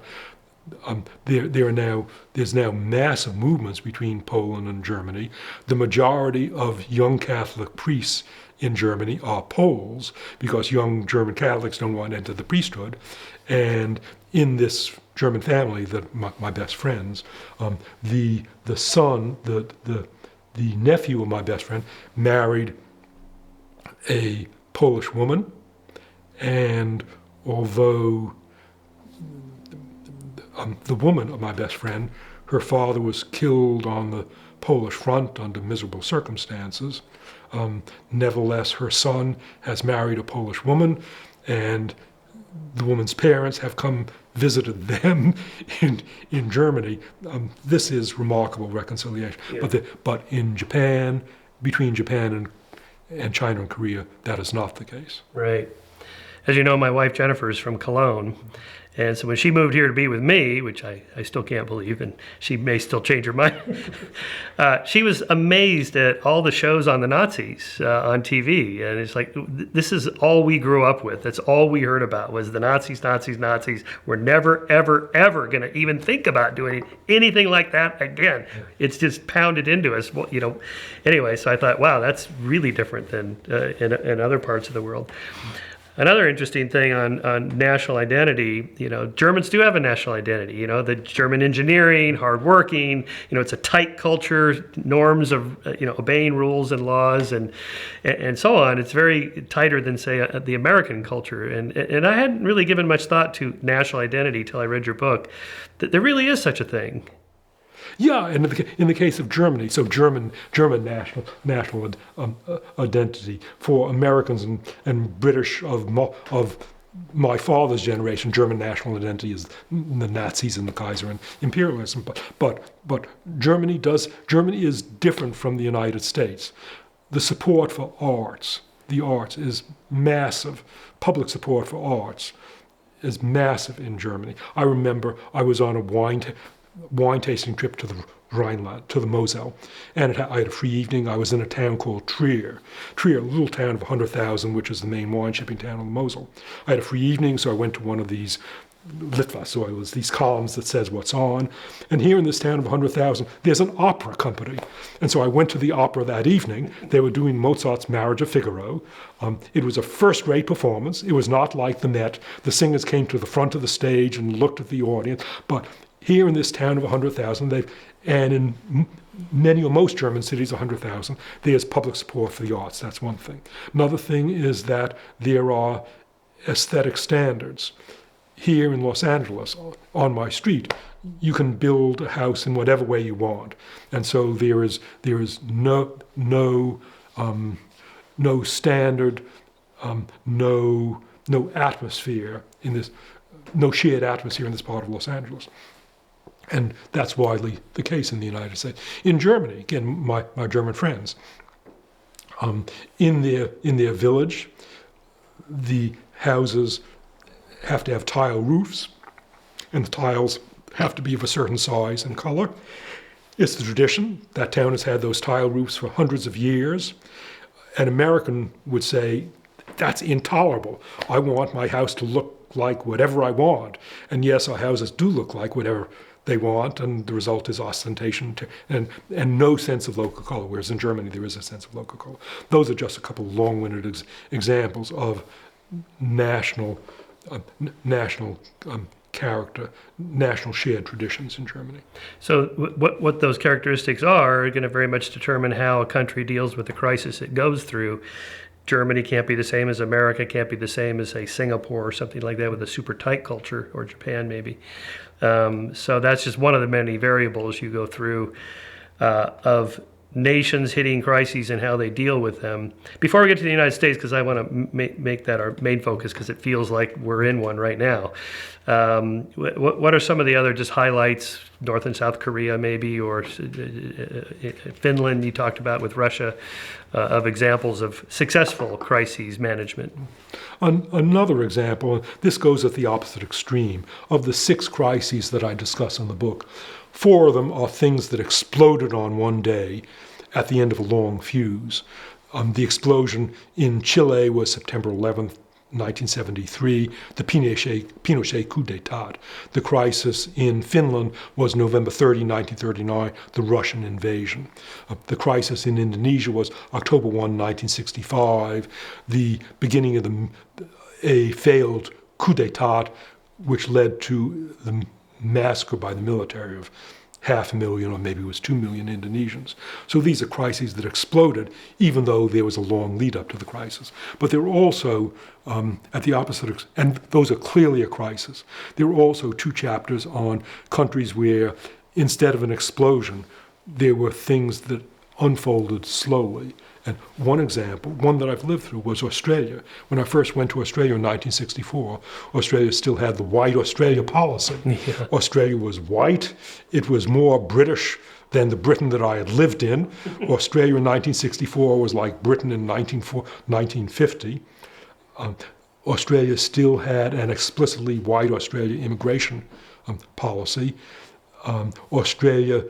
there's now massive movements between Poland and Germany. The majority of young Catholic priests in Germany are Poles because young German Catholics don't want to enter the priesthood. And in this German family, that my best friends, the son, the nephew of my best friend, married a Polish woman, and although the woman of my best friend, her father was killed on the Polish front under miserable circumstances, nevertheless her son has married a Polish woman, and the woman's parents have come visited them in Germany. This is remarkable reconciliation. Yeah. But in Japan, between Japan and China and Korea, that is not the case. Right. As you know, my wife Jennifer is from Cologne. And so when she moved here to be with me, which I still can't believe, and she may still change her mind, she was amazed at all the shows on the Nazis on TV. And it's like, this is all we grew up with. That's all we heard about was the Nazis, Nazis, Nazis. We're never, ever, ever going to even think about doing anything like that again. It's just pounded into us, you know. Anyway, so I thought, wow, that's really different than in other parts of the world. Another interesting thing on national identity, you know, Germans do have a national identity. You know, the German engineering, hardworking, you know, it's a tight culture, norms of, you know, obeying rules and laws and so on. It's very tighter than, say, the American culture. And I hadn't really given much thought to national identity till I read your book. There really is such a thing. Yeah, and in the case of Germany, so German national identity for Americans and British of my father's generation, German national identity is the Nazis and the Kaiser and imperialism. But Germany is different from the United States. The support for the arts is massive. Public support for arts is massive in Germany. I remember I was on a wine tasting trip to the Rhineland, to the Moselle, and I had a free evening. I was in a town called Trier, a little town of 100,000, which is the main wine shipping town on the Mosel. I had a free evening, so I went to one of these Litwas, so it was these columns that says what's on. And here in this town of 100,000, there's an opera company. And so I went to the opera that evening. They were doing Mozart's Marriage of Figaro. It was a first-rate performance. It was not like the Met. The singers came to the front of the stage and looked at the audience. But here in this town of 100,000, and in many or most German cities, 100,000, there's public support for the arts. That's one thing. Another thing is that there are aesthetic standards. Here in Los Angeles, on my street, you can build a house in whatever way you want, and so there is no standard, no atmosphere in this, no shared atmosphere in this part of Los Angeles. And that's widely the case in the United States. In Germany, again, my German friends, in their village, the houses have to have tile roofs, and the tiles have to be of a certain size and color. It's the tradition. That town has had those tile roofs for hundreds of years. An American would say, that's intolerable. I want my house to look like whatever I want. And yes, our houses do look like whatever they want, and the result is ostentation and no sense of local color, whereas in Germany there is a sense of local color. Those are just a couple of long-winded examples of national character, national shared traditions in Germany. So what those characteristics are going to very much determine how a country deals with the crisis it goes through. Germany can't be the same as America, can't be the same as, say, Singapore or something like that with a super tight culture, or Japan maybe. So that's just one of the many variables you go through of nations hitting crises and how they deal with them. Before we get to the United States, because I want to make that our main focus, because it feels like we're in one right now. What are some of the other just highlights, North and South Korea maybe, or Finland you talked about with Russia, of examples of successful crises management? Another example, this goes at the opposite extreme, of the 6 crises that I discuss in the book. 4 of them are things that exploded on one day at the end of a long fuse. The explosion in Chile was September 11th, 1973, the Pinochet coup d'etat. The crisis in Finland was November 30, 1939, the Russian invasion. The crisis in Indonesia was October 1, 1965, the beginning of a failed coup d'etat, which led to the massacre by the military of 500,000, or maybe it was 2 million Indonesians. So these are crises that exploded, even though there was a long lead up to the crisis. But there were also, at the opposite, and those are clearly a crisis, there were also 2 chapters on countries where, instead of an explosion, there were things that unfolded slowly. And one example, one that I've lived through, was Australia. When I first went to Australia in 1964, Australia still had the white Australia policy. Yeah. Australia was white. It was more British than the Britain that I had lived in. Australia in 1964 was like Britain in 1950. Australia still had an explicitly white Australia immigration policy. Australia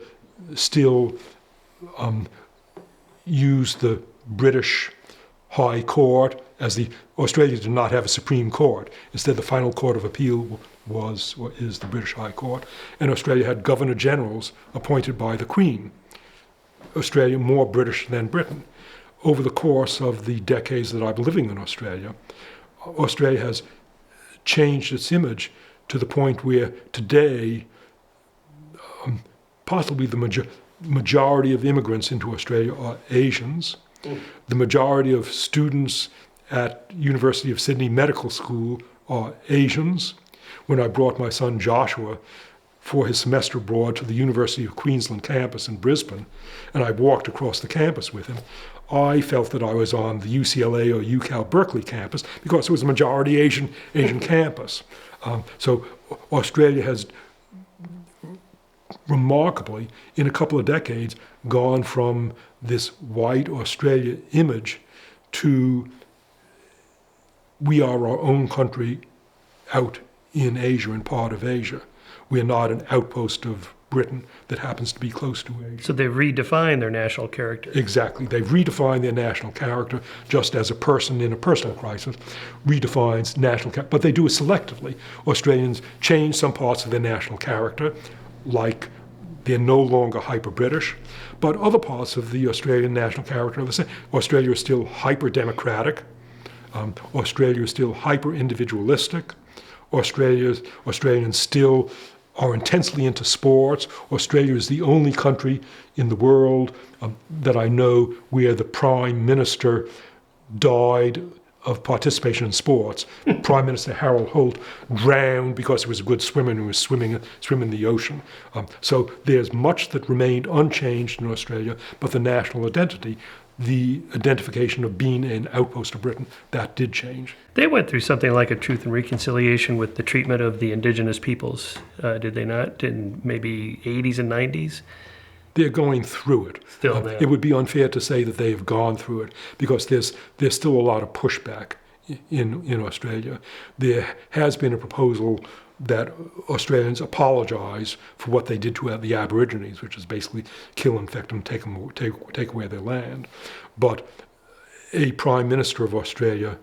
still used the British High Court as Australia did not have a Supreme Court. Instead, the final court of appeal is the British High Court. And Australia had Governor Generals appointed by the Queen. Australia more British than Britain. Over the course of the decades that I've been living in Australia, Australia has changed its image to the point where today, possibly the majority of immigrants into Australia are Asians. The majority of students at University of Sydney Medical School are Asians. When I brought my son Joshua for his semester abroad to the University of Queensland campus in Brisbane, and I walked across the campus with him, I felt that I was on the UCLA or UCal Berkeley campus because it was a majority Asian campus. So Australia has remarkably, in a couple of decades, gone from this white Australia image to we are our own country out in Asia and part of Asia. We are not an outpost of Britain that happens to be close to Asia. So they've redefined their national character. Exactly. They've redefined their national character, just as a person in a personal crisis redefines national character. But they do it selectively. Australians change some parts of their national character, like they're no longer hyper-British, but other parts of the Australian national character are the same. Australia is still hyper-democratic. Australia is still hyper-individualistic. Australians still are intensely into sports. Australia is the only country in the world that I know where the Prime Minister died of participation in sports. Prime Minister Harold Holt drowned because he was a good swimmer and he was swimming in the ocean. So there's much that remained unchanged in Australia, but the national identity, the identification of being an outpost of Britain, that did change. They went through something like a Truth and Reconciliation with the treatment of the indigenous peoples, did they not, in maybe 80s and 90s? They're going through it. Still now. It would be unfair to say that they have gone through it because there's still a lot of pushback in Australia. There has been a proposal that Australians apologize for what they did to the Aborigines, which is basically kill, infect them, take away their land. But a Prime Minister of Australia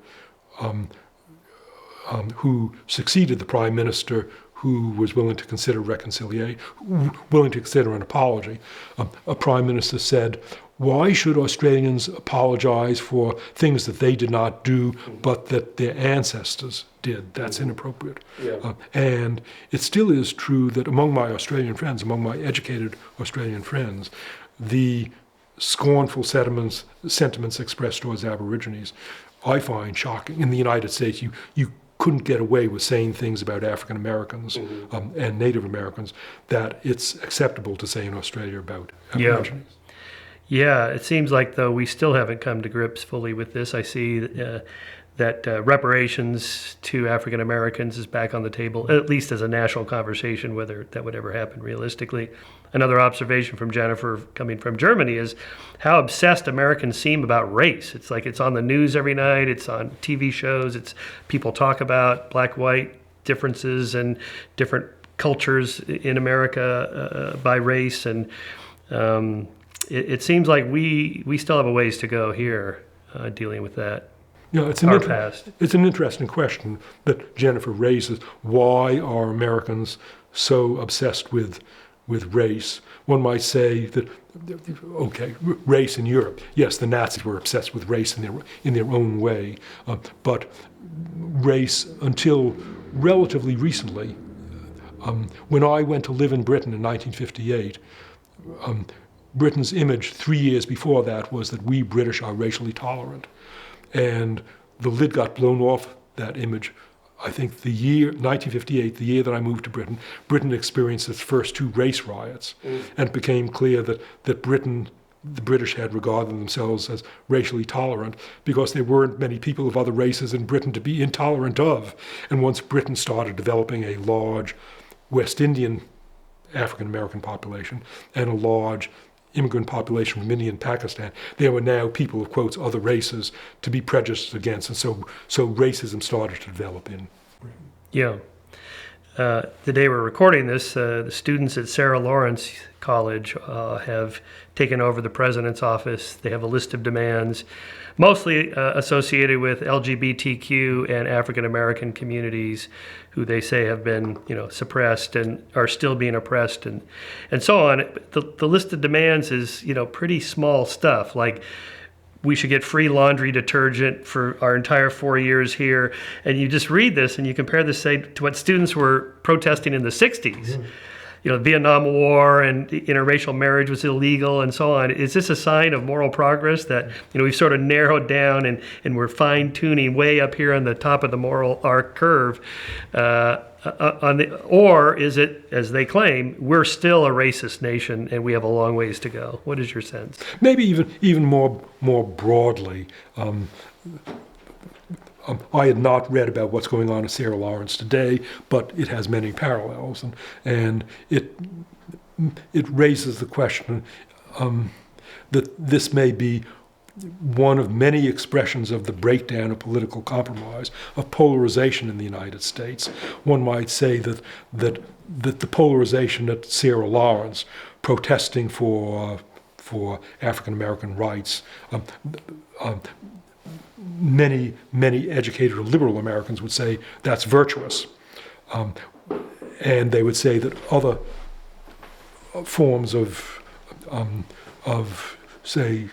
who succeeded the Prime Minister who was willing to consider reconciliation, willing to consider an apology, a Prime Minister said, why should Australians apologize for things that they did not do, but that their ancestors did? That's inappropriate. Yeah. And it still is true that among my Australian friends, among my educated Australian friends, the scornful sentiments expressed towards Aborigines, I find shocking. In the United States, you couldn't get away with saying things about African Americans and Native Americans that it's acceptable to say in Australia about Aborigines. Yeah, it seems like, though, we still haven't come to grips fully with this. I see that reparations to African Americans is back on the table, at least as a national conversation, whether that would ever happen realistically. Another observation from Jennifer coming from Germany is how obsessed Americans seem about race. It's like it's on the news every night, it's on TV shows, it's people talk about black-white differences and different cultures in America by race, and it seems like we still have a ways to go here dealing with that. Yeah, it's an interesting question that Jennifer raises. Why are Americans so obsessed with race? One might say that, okay, race in Europe. Yes, the Nazis were obsessed with race in their own way, but race until relatively recently. When I went to live in Britain in 1958, Britain's image 3 years before that was that we British are racially tolerant. And the lid got blown off that image. I think the year 1958, the year that I moved to Britain, Britain experienced its first two race riots, and it became clear that Britain the British had regarded themselves as racially tolerant because there weren't many people of other races in Britain to be intolerant of. And once Britain started developing a large West Indian African-American population and a large immigrant population from India and Pakistan, there were now people of, quotes, other races to be prejudiced against. And so racism started to develop in Britain. Yeah. The day we're recording this, the students at Sarah Lawrence College have taken over the president's office. They have a list of demands, mostly associated with LGBTQ and African American communities, who they say have been, suppressed and are still being oppressed, and so on. The list of demands is, pretty small stuff, like we should get free laundry detergent for our entire 4 years here. And you just read this and you compare this, say, to what students were protesting in the 60s. Mm-hmm. The Vietnam War and interracial marriage was illegal and so on. Is this a sign of moral progress that, we've sort of narrowed down and we're fine-tuning way up here on the top of the moral arc curve? Or is it, as they claim, we're still a racist nation and we have a long ways to go? What is your sense? Maybe even more broadly, I had not read about what's going on at Sarah Lawrence today, but it has many parallels, and it raises the question that this may be one of many expressions of the breakdown of political compromise, of polarization in the United States. One might say that the polarization at Sarah Lawrence, protesting for African American rights, many educated or liberal Americans would say that's virtuous, and they would say that other forms of say,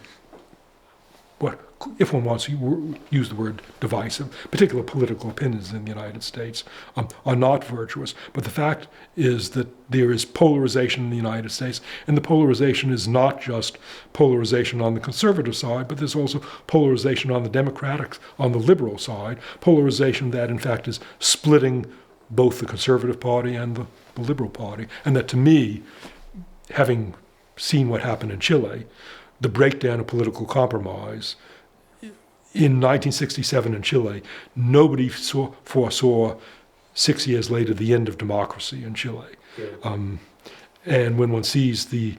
what if one wants to use the word divisive, particular political opinions in the United States are not virtuous. But the fact is that there is polarization in the United States, and the polarization is not just polarization on the conservative side, but there's also polarization on the Democratic, on the liberal side, polarization that in fact is splitting both the Conservative Party and the Liberal Party. And that, to me, having seen what happened in Chile, the breakdown of political compromise in 1967 in Chile, nobody foresaw 6 years later the end of democracy in Chile. Yeah. And when one sees the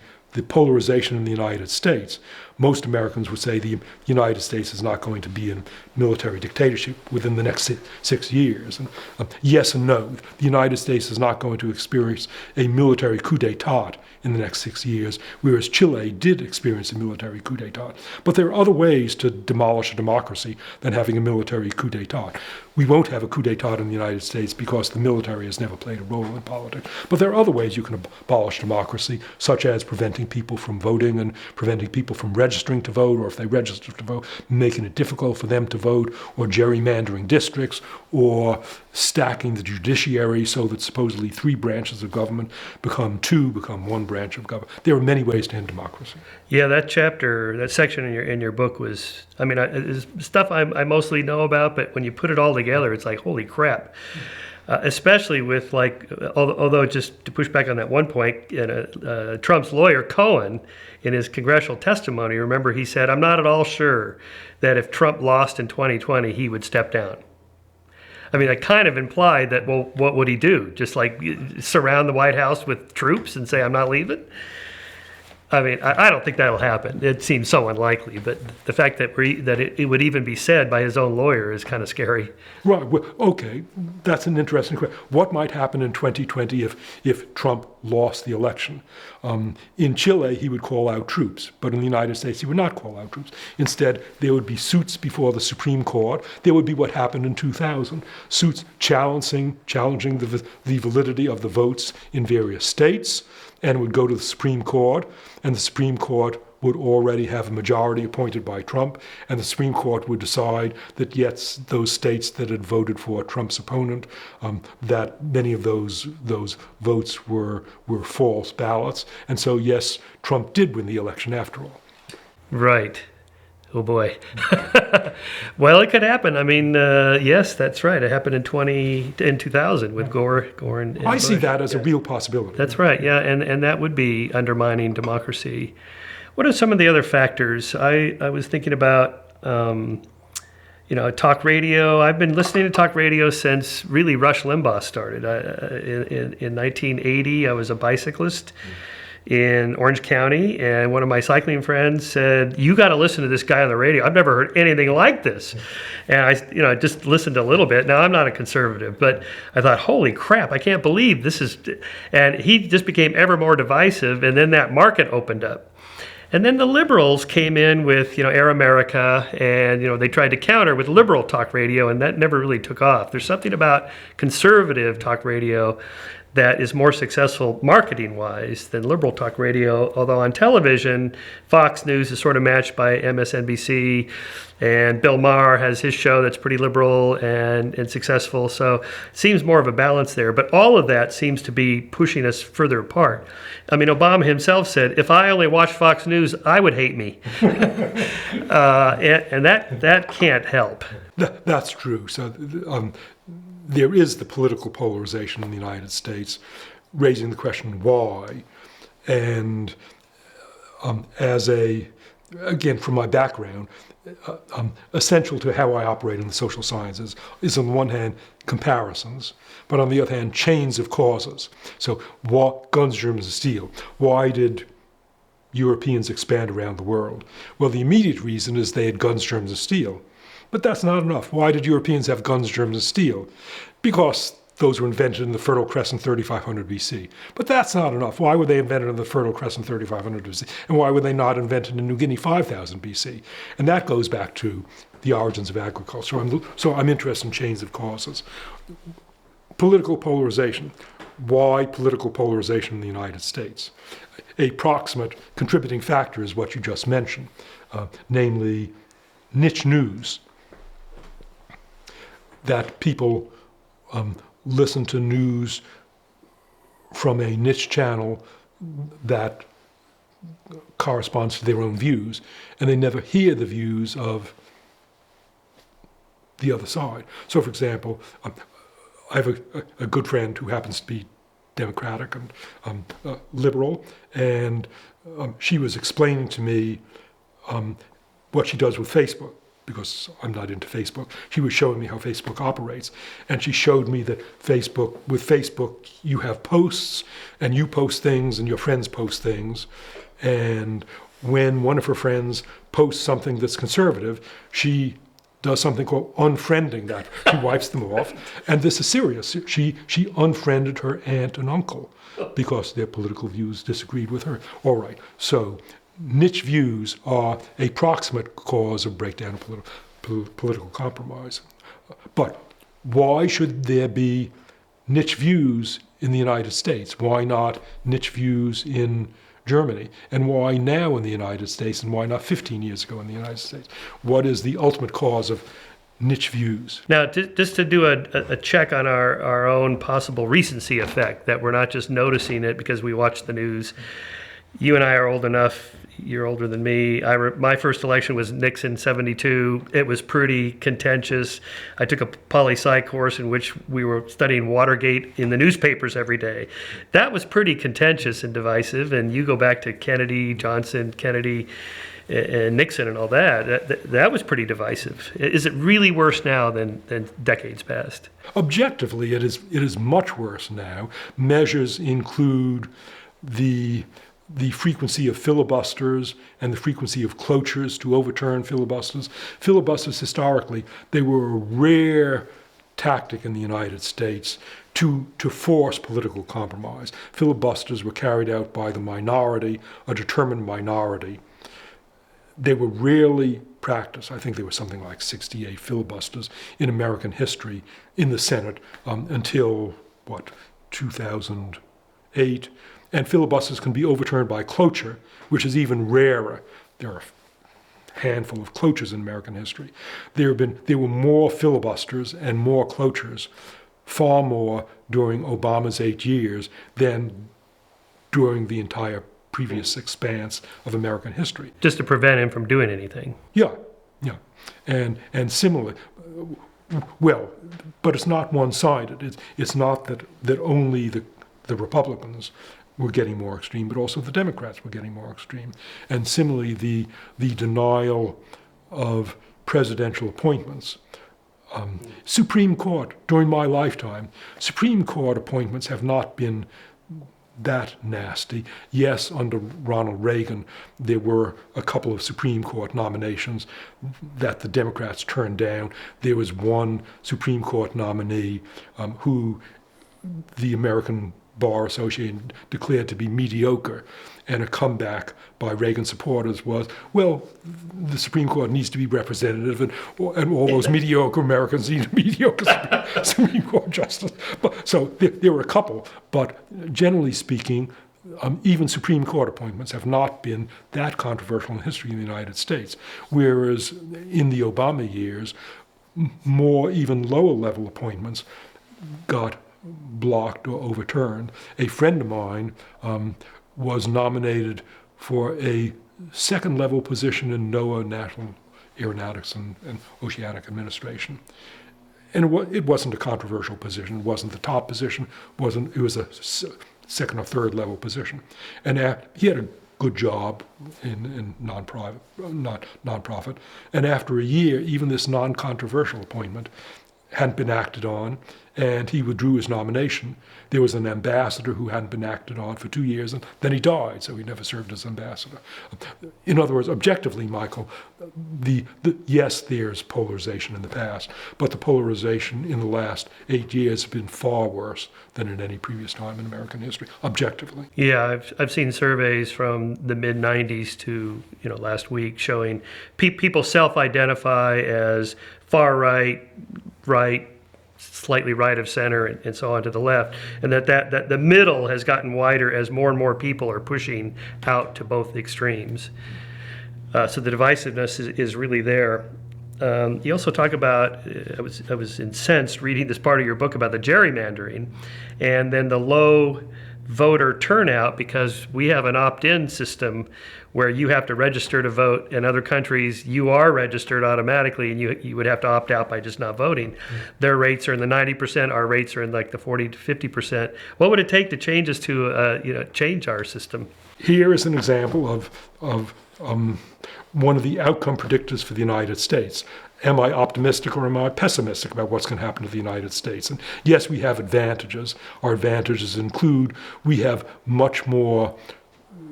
polarization in the United States, most Americans would say the United States is not going to be in military dictatorship within the next 6 years. And yes and no. The United States is not going to experience a military coup d'etat in the next 6 years, whereas Chile did experience a military coup d'etat. But there are other ways to demolish a democracy than having a military coup d'etat. We won't have a coup d'etat in the United States because the military has never played a role in politics. But there are other ways you can abolish democracy, such as preventing people from voting and preventing people from registering to vote, or if they register to vote, making it difficult for them to vote, or gerrymandering districts, or stacking the judiciary so that supposedly 3 branches of government become 1 branch of government. There are many ways to end democracy. Yeah, that section in your book was, is stuff I mostly know about, but when you put it all together, it's like, holy crap. Especially with, although just to push back on that one point, Trump's lawyer, Cohen, in his congressional testimony, remember he said, I'm not at all sure that if Trump lost in 2020, he would step down. I kind of implied that, well, what would he do? Just surround the White House with troops and say, I'm not leaving? I don't think that'll happen. It seems so unlikely, but the fact that it would even be said by his own lawyer is kind of scary. Right. Well, okay, that's an interesting question. What might happen in 2020 if Trump lost the election? In Chile, he would call out troops, but in the United States, he would not call out troops. Instead, there would be suits before the Supreme Court. There would be what happened in 2000, suits challenging the validity of the votes in various states, and would go to the Supreme Court, and the Supreme Court would already have a majority appointed by Trump, and the Supreme Court would decide that yes, those states that had voted for Trump's opponent, that many of those votes were false ballots, and so yes, Trump did win the election after all. Right. Oh boy. Well, it could happen. Yes, that's right. It happened in 2000 with Gore and I see that as a real possibility. That's right. Yeah, and that would be undermining democracy. What are some of the other factors? I was thinking about, talk radio. I've been listening to talk radio since really Rush Limbaugh started. In 1980, I was a bicyclist in Orange County, and one of my cycling friends said, "You got to listen to this guy on the radio. I've never heard anything like this." And I just listened a little bit. Now, I'm not a conservative, but I thought, holy crap, I can't believe this is, and he just became ever more divisive, and then that market opened up. And then the liberals came in with, Air America, and, they tried to counter with liberal talk radio, and that never really took off. There's something about conservative talk radio that is more successful marketing-wise than liberal talk radio, although on television, Fox News is sort of matched by MSNBC, and Bill Maher has his show that's pretty liberal and successful, so it seems more of a balance there. But all of that seems to be pushing us further apart. I mean, Obama himself said, if I only watched Fox News, I would hate me. and that can't help. That's true. So there is the political polarization in the United States, raising the question why. And again, from my background, essential to how I operate in the social sciences is, on the one hand, comparisons, but on the other hand, chains of causes. So what guns, germs, and steel? Why did Europeans expand around the world? Well, the immediate reason is they had guns, germs, and steel. But that's not enough. Why did Europeans have guns, germs, and steel? Because those were invented in the Fertile Crescent 3500 BC. But that's not enough. Why were they invented in the Fertile Crescent 3500 BC? And why were they not invented in New Guinea 5000 BC? And that goes back to the origins of agriculture. So I'm interested in chains of causes. Political polarization. Why political polarization in the United States? A proximate contributing factor is what you just mentioned, namely niche news. That people listen to news from a niche channel that corresponds to their own views, and they never hear the views of the other side. So, for example, I have a good friend who happens to be Democratic and liberal, and she was explaining to me what she does with Facebook, because I'm not into Facebook. She was showing me how Facebook operates, and she showed me that with Facebook, you have posts, and you post things, and your friends post things, and when one of her friends posts something that's conservative, she does something called unfriending that. She wipes them off, and this is serious. She unfriended her aunt and uncle because their political views disagreed with her. All right, so niche views are a proximate cause of breakdown of political compromise. But why should there be niche views in the United States? Why not niche views in Germany? And why now in the United States, and why not 15 years ago in the United States? What is the ultimate cause of niche views? Now, just to do a check on our own possible recency effect, that we're not just noticing it because we watch the news. You and I are old enough, you're older than me. My first election was Nixon 72. It was pretty contentious. I took a poli-sci course in which we were studying Watergate in the newspapers every day. That was pretty contentious and divisive, and you go back to Kennedy, Johnson, Kennedy, and Nixon and all that. That was pretty divisive. Is it really worse now than decades past? Objectively, it is much worse now. Measures include the frequency of filibusters and the frequency of cloture to overturn filibusters. Filibusters, historically, they were a rare tactic in the United States to force political compromise. Filibusters were carried out by the minority, a determined minority. They were rarely practiced. I think there were something like 68 filibusters in American history in the Senate until, 2008. And filibusters can be overturned by cloture, which is even rarer. There are a handful of clochures in American history. There were more filibusters and more clochures, far more during Obama's 8 years than during the entire previous expanse of American history. Just to prevent him from doing anything. Yeah. And similarly, well, but it's not one-sided. It's not that only the Republicans were getting more extreme, but also the Democrats were getting more extreme. And similarly, the denial of presidential appointments. Supreme Court, during my lifetime, Supreme Court appointments have not been that nasty. Yes, under Ronald Reagan, there were a couple of Supreme Court nominations that the Democrats turned down. There was one Supreme Court nominee who the American Bar Association declared to be mediocre, and a comeback by Reagan supporters was, well, the Supreme Court needs to be representative, and all those mediocre Americans need a mediocre Supreme Court justice. So there were a couple, but generally speaking, even Supreme Court appointments have not been that controversial in history in the United States, whereas in the Obama years, more even lower level appointments got blocked or overturned. A friend of mine was nominated for a second level position in NOAA, National Aeronautics and Oceanic Administration. And it wasn't a controversial position. It wasn't the top position. It was a second or third level position. And he had a good job in non-profit. And after a year, even this non-controversial appointment hadn't been acted on, and he withdrew his nomination. There was an ambassador who hadn't been acted on for 2 years, and then he died, so he never served as ambassador. In other words, objectively, Michael, yes, there's polarization in the past, but the polarization in the last 8 years has been far worse than at any previous time in American history, objectively. Yeah, I've seen surveys from the mid-'90s to last week showing people self-identify as far right, slightly right of center, and so on to the left, and that the middle has gotten wider as more and more people are pushing out to both extremes. So the divisiveness is really there. You also talk about, I was incensed reading this part of your book about the gerrymandering, and then the low voter turnout, because we have an opt-in system where you have to register to vote. In other countries, you are registered automatically, and you would have to opt out by just not voting. Mm-hmm. Their rates are in the 90%. Our rates are in like the 40 to 50%. What would it take to change us to change our system? Here is an example of one of the outcome predictors for the United States. Am I optimistic or am I pessimistic about what's going to happen to the United States? And yes, we have advantages. Our advantages include we have much more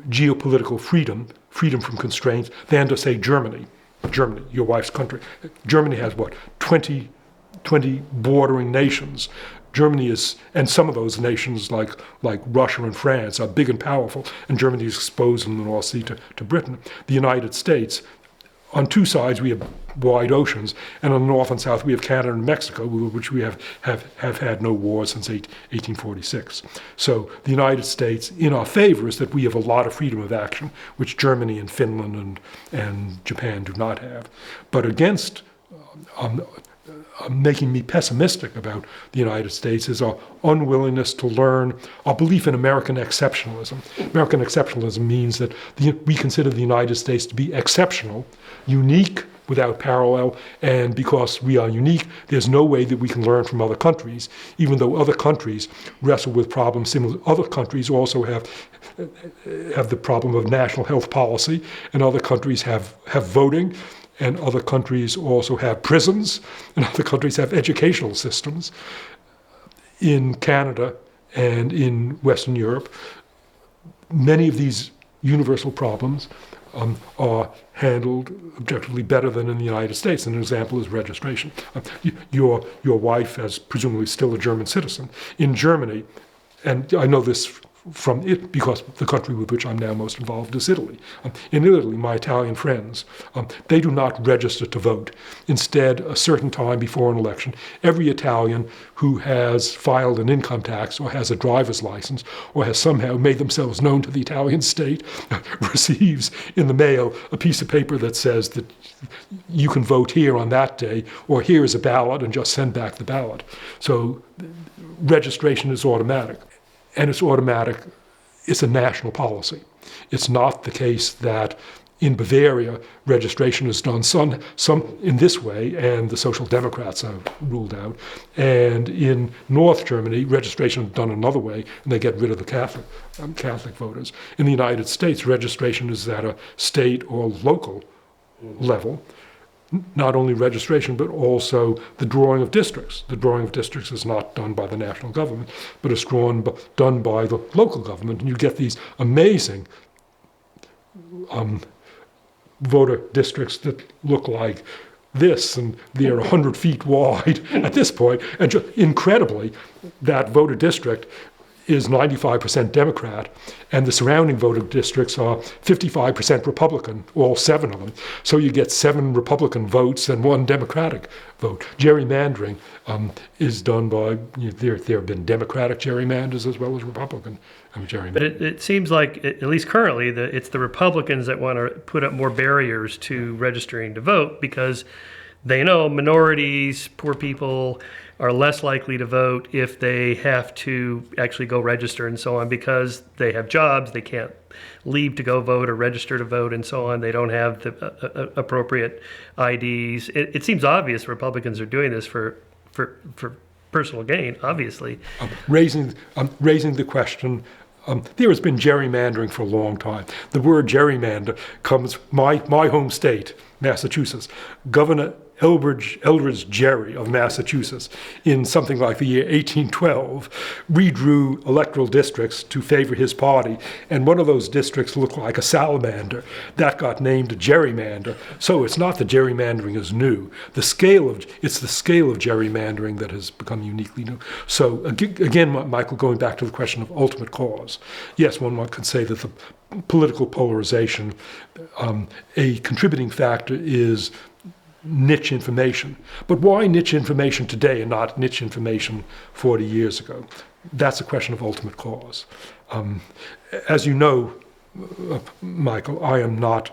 geopolitical freedom from constraints than to say Germany, your wife's country. Germany has 20 bordering nations. Germany is, and some of those nations like Russia and France are big and powerful, and Germany is exposed in the North Sea to Britain. The United States, on two sides we have wide oceans, and on the north and south we have Canada and Mexico, with which we have had no wars since 1846. So the United States, in our favor, is that we have a lot of freedom of action, which Germany and Finland and Japan do not have. But against making me pessimistic about the United States is our unwillingness to learn, our belief in American exceptionalism. American exceptionalism means that we consider the United States to be exceptional, unique without parallel, and because we are unique, there's no way that we can learn from other countries, even though other countries wrestle with problems similar. Other countries also have the problem of national health policy, and other countries have voting, and other countries also have prisons, and other countries have educational systems. In Canada and in Western Europe, many of these universal problems are handled objectively better than in the United States. An example is registration. Your wife is presumably still a German citizen. In Germany, and I know this from it because the country with which I'm now most involved is Italy. In Italy, my Italian friends, they do not register to vote. Instead, a certain time before an election, every Italian who has filed an income tax or has a driver's license or has somehow made themselves known to the Italian state receives in the mail a piece of paper that says that you can vote here on that day, or here is a ballot, and just send back the ballot. So registration is automatic. And it's automatic, it's a national policy. It's not the case that In Bavaria, registration is done some in this way, and the Social Democrats are ruled out. And in North Germany, registration is done another way, and they get rid of the Catholic voters. In the United States, registration is at a state or local level. Not only registration, but also the drawing of districts. The drawing of districts is not done by the national government, but it's done by the local government, and you get these amazing voter districts that look like this, and they're 100 feet wide at this point. And just incredibly, that voter district is 95% Democrat, and the surrounding voter districts are 55% Republican, all 7 of them. So you get 7 Republican votes and 1 Democratic vote. Gerrymandering is done by, there have been Democratic gerrymanders as well as Republican gerrymanders. But it seems like, at least currently, it's the Republicans that want to put up more barriers to registering to vote, because they know minorities, poor people, are less likely to vote if they have to actually go register and so on, because they have jobs, they can't leave to go vote or register to vote and so on. They don't have the appropriate IDs. It seems obvious Republicans are doing this for personal gain, obviously. Raising the question, there has been gerrymandering for a long time. The word gerrymander comes my home state, Massachusetts. Governor Eldridge Gerry of Massachusetts, in something like the year 1812, redrew electoral districts to favor his party, and one of those districts looked like a salamander. That got named a gerrymander. So it's not that gerrymandering is new. It's the scale of gerrymandering that has become uniquely new. So again, Michael, going back to the question of ultimate cause, yes, one could say that the political polarization, a contributing factor is niche information. But why niche information today and not niche information 40 years ago? That's a question of ultimate cause. As you know, Michael, I am not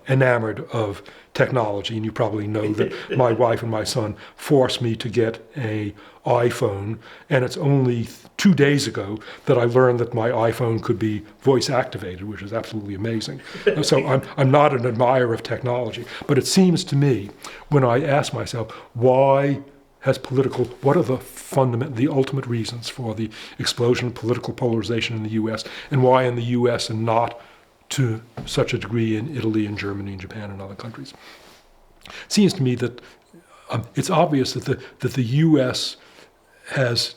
enamored of technology, and you probably know that my wife and my son forced me to get an iPhone, and it's only 2 days ago that I learned that my iPhone could be voice activated, which is absolutely amazing. So I'm not an admirer of technology, but it seems to me, when I ask myself, what are the ultimate reasons for the explosion of political polarization in the U.S., and why in the U.S. and not to such a degree in Italy and Germany and Japan and other countries? It seems to me that it's obvious that the U.S. has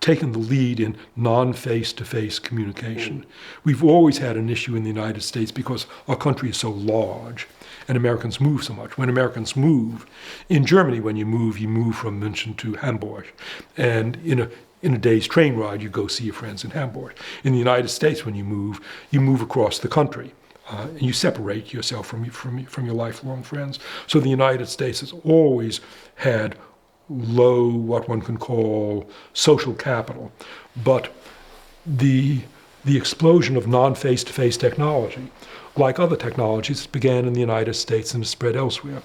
taken the lead in non-face-to-face communication. We've always had an issue in the United States because our country is so large and Americans move so much. When Americans move, in Germany, when you move from München to Hamburg, and in a day's train ride, you go see your friends in Hamburg. In the United States, when you move across the country, and you separate yourself from your lifelong friends. So the United States has always had low, what one can call social capital. But the explosion of non-face-to-face technology, like other technologies, began in the United States and has spread elsewhere.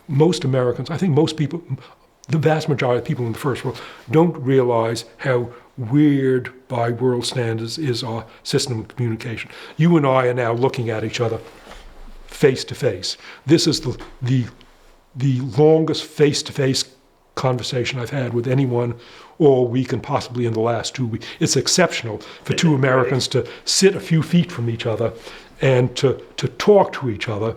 Most Americans, I think most people, the vast majority of people in the first world, don't realize how weird by world standards is our system of communication. You and I are now looking at each other face to face. This is the longest face-to-face conversation I've had with anyone all week, and possibly in the last 2 weeks. It's exceptional for 2 Americans to sit a few feet from each other and to talk to each other,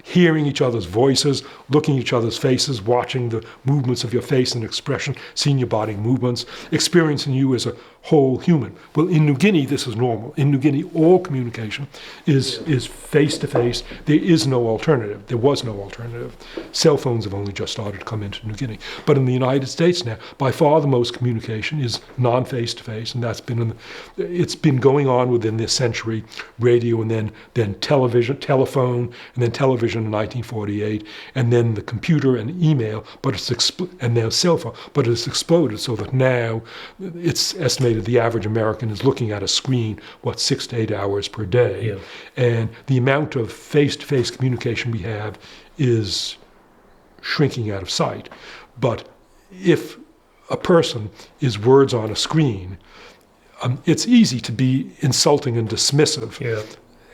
hearing each other's voices, looking each other's faces, watching the movements of your face and expression, seeing your body movements, experiencing you as a whole human. Well, in New Guinea, this is normal. In New Guinea, all communication is face-to-face. There is no alternative. There was no alternative. Cell phones have only just started to come into New Guinea. But in the United States now, by far the most communication is non-face-to-face, and it's been going on within this century. Radio, and then television, telephone, and then television in 1948, and then the computer and email, and now cell phone. But it's exploded so that now it's estimated the average American is looking at a screen, 6 to 8 hours per day. Yeah. And the amount of face-to-face communication we have is shrinking out of sight. But if a person is words on a screen, It's easy to be insulting and dismissive Yeah.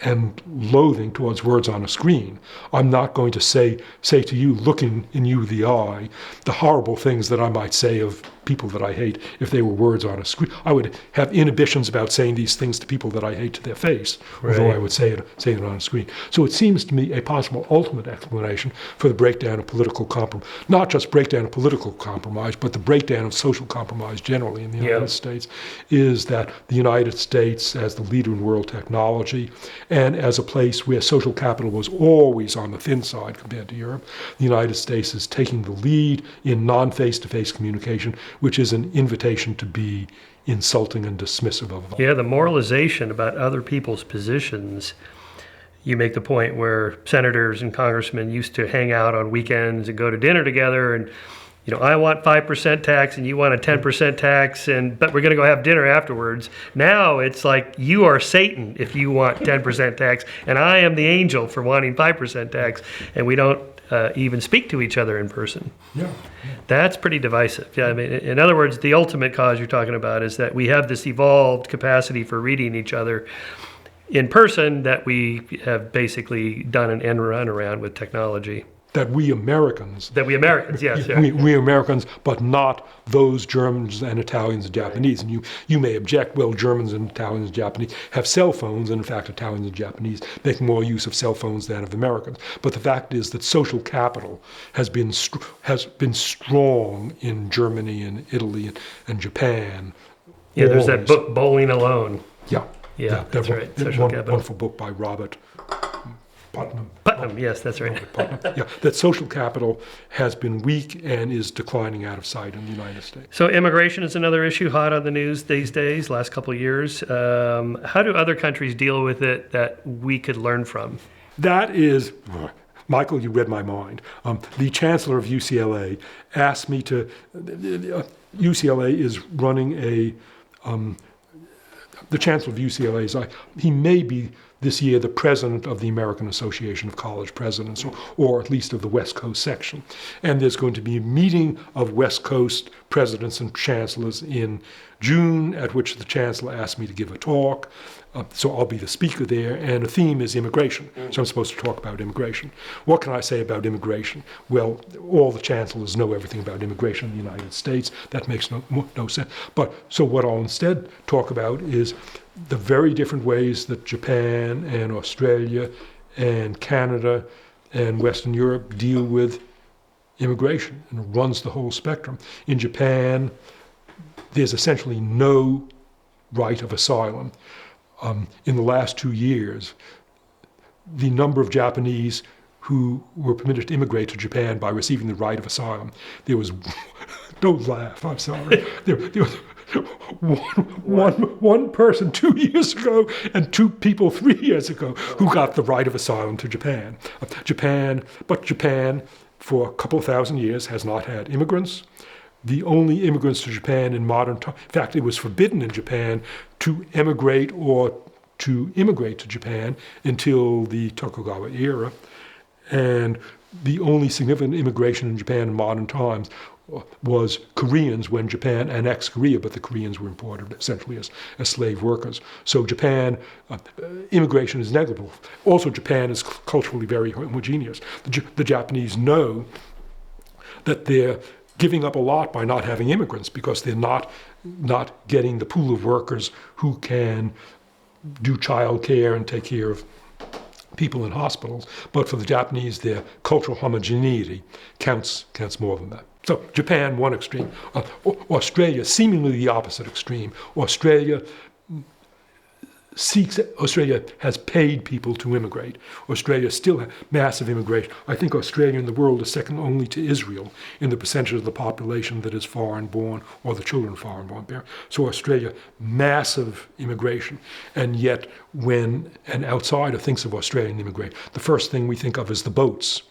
and loathing towards words on a screen. I'm not going to say to you, looking in you the eye, the horrible things that I might say of people that I hate if they were words on a screen. I would have inhibitions about saying these things to people that I hate to their face, although Right. I would say it on a screen. So it seems to me a possible ultimate explanation for the breakdown of political compromise, not just breakdown of political compromise, but the breakdown of social compromise generally in the United States, is that the United States, as the leader in world technology, and as a place where social capital was always on the thin side compared to Europe, the United States is taking the lead in non-face-to-face communication, which is an invitation to be insulting and dismissive of. Yeah, the moralization about other people's positions. You make the point where senators and congressmen used to hang out on weekends and go to dinner together, and I want 5% tax and you want a 10% tax, but we're going to go have dinner afterwards. Now it's like you are Satan if you want 10% tax, and I am the angel for wanting 5% tax, and we don't even speak to each other in person. Yeah. That's pretty divisive. Yeah, I mean, in other words, the ultimate cause you're talking about is that we have this evolved capacity for reading each other in person that we have basically done an end run around with technology. That we Americans, yes. Yeah. we Americans, but not those Germans and Italians and Japanese. And you may object, well, Germans and Italians and Japanese have cell phones, and in fact, Italians and Japanese make more use of cell phones than of Americans. But the fact is that social capital has been strong in Germany and Italy and Japan. Yeah, there's always. that book, Bowling Alone. Yeah, That's right. Social capital. Wonderful book by Robert Putnam, yes, that's right. Yeah, that social capital has been weak and is declining out of sight in the United States. So immigration is another issue hot on the news these days, last couple of years. How do other countries deal with it that we could learn from? That is, Michael, you read my mind. The chancellor of UCLA asked me to, UCLA is running the chancellor of UCLA he may be this year the president of the American Association of College Presidents, or at least of the West Coast section. And there's going to be a meeting of West Coast presidents and chancellors in June, at which the chancellor asked me to give a talk. So I'll be the speaker there, and the theme is immigration. So I'm supposed to talk about immigration. What can I say about immigration? Well, all the chancellors know everything about immigration in the United States. That makes no sense. So what I'll instead talk about is the very different ways that Japan and Australia and Canada and Western Europe deal with immigration, and it runs the whole spectrum. In Japan, there's essentially no right of asylum. In the last 2 years, the number of Japanese who were permitted to immigrate to Japan by receiving the right of asylum, there was, don't laugh, I'm sorry, there was one person 2 years ago and 2 people 3 years ago who got the right of asylum to Japan. But Japan, for a couple of thousand years, has not had immigrants. The only immigrants to Japan in modern times, in fact, it was forbidden in Japan to emigrate or to immigrate to Japan until the Tokugawa era. And the only significant immigration in Japan in modern times was Koreans when Japan annexed Korea, but the Koreans were imported essentially as slave workers. So Japan, immigration is negligible. Also, Japan is culturally very homogeneous. The Japanese know that they're giving up a lot by not having immigrants because they're not getting the pool of workers who can do child care and take care of people in hospitals. But for the Japanese, their cultural homogeneity counts more than that. So Japan, one extreme. Australia, seemingly the opposite extreme. Australia has paid people to immigrate. Australia still has massive immigration. I think Australia in the world is second only to Israel in the percentage of the population that is foreign-born or the children of foreign-born. So Australia, massive immigration. And yet when an outsider thinks of Australian immigration, the first thing we think of is the boats.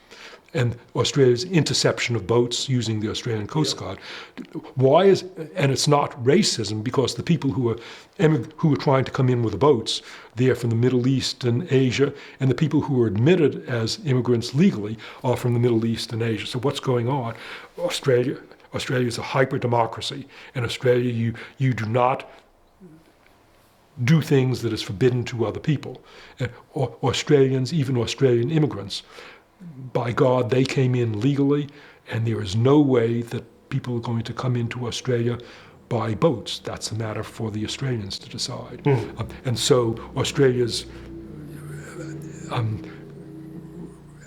And Australia's interception of boats using the Australian Coast Guard. And it's not racism, because the people who are trying to come in with the boats, they're from the Middle East and Asia, and the people who are admitted as immigrants legally are from the Middle East and Asia. So what's going on? Australia is a hyper-democracy. In Australia, you do not do things that is forbidden to other people. Australians, even Australian immigrants, by God, they came in legally, and there is no way that people are going to come into Australia by boats. That's a matter for the Australians to decide. And so Australia's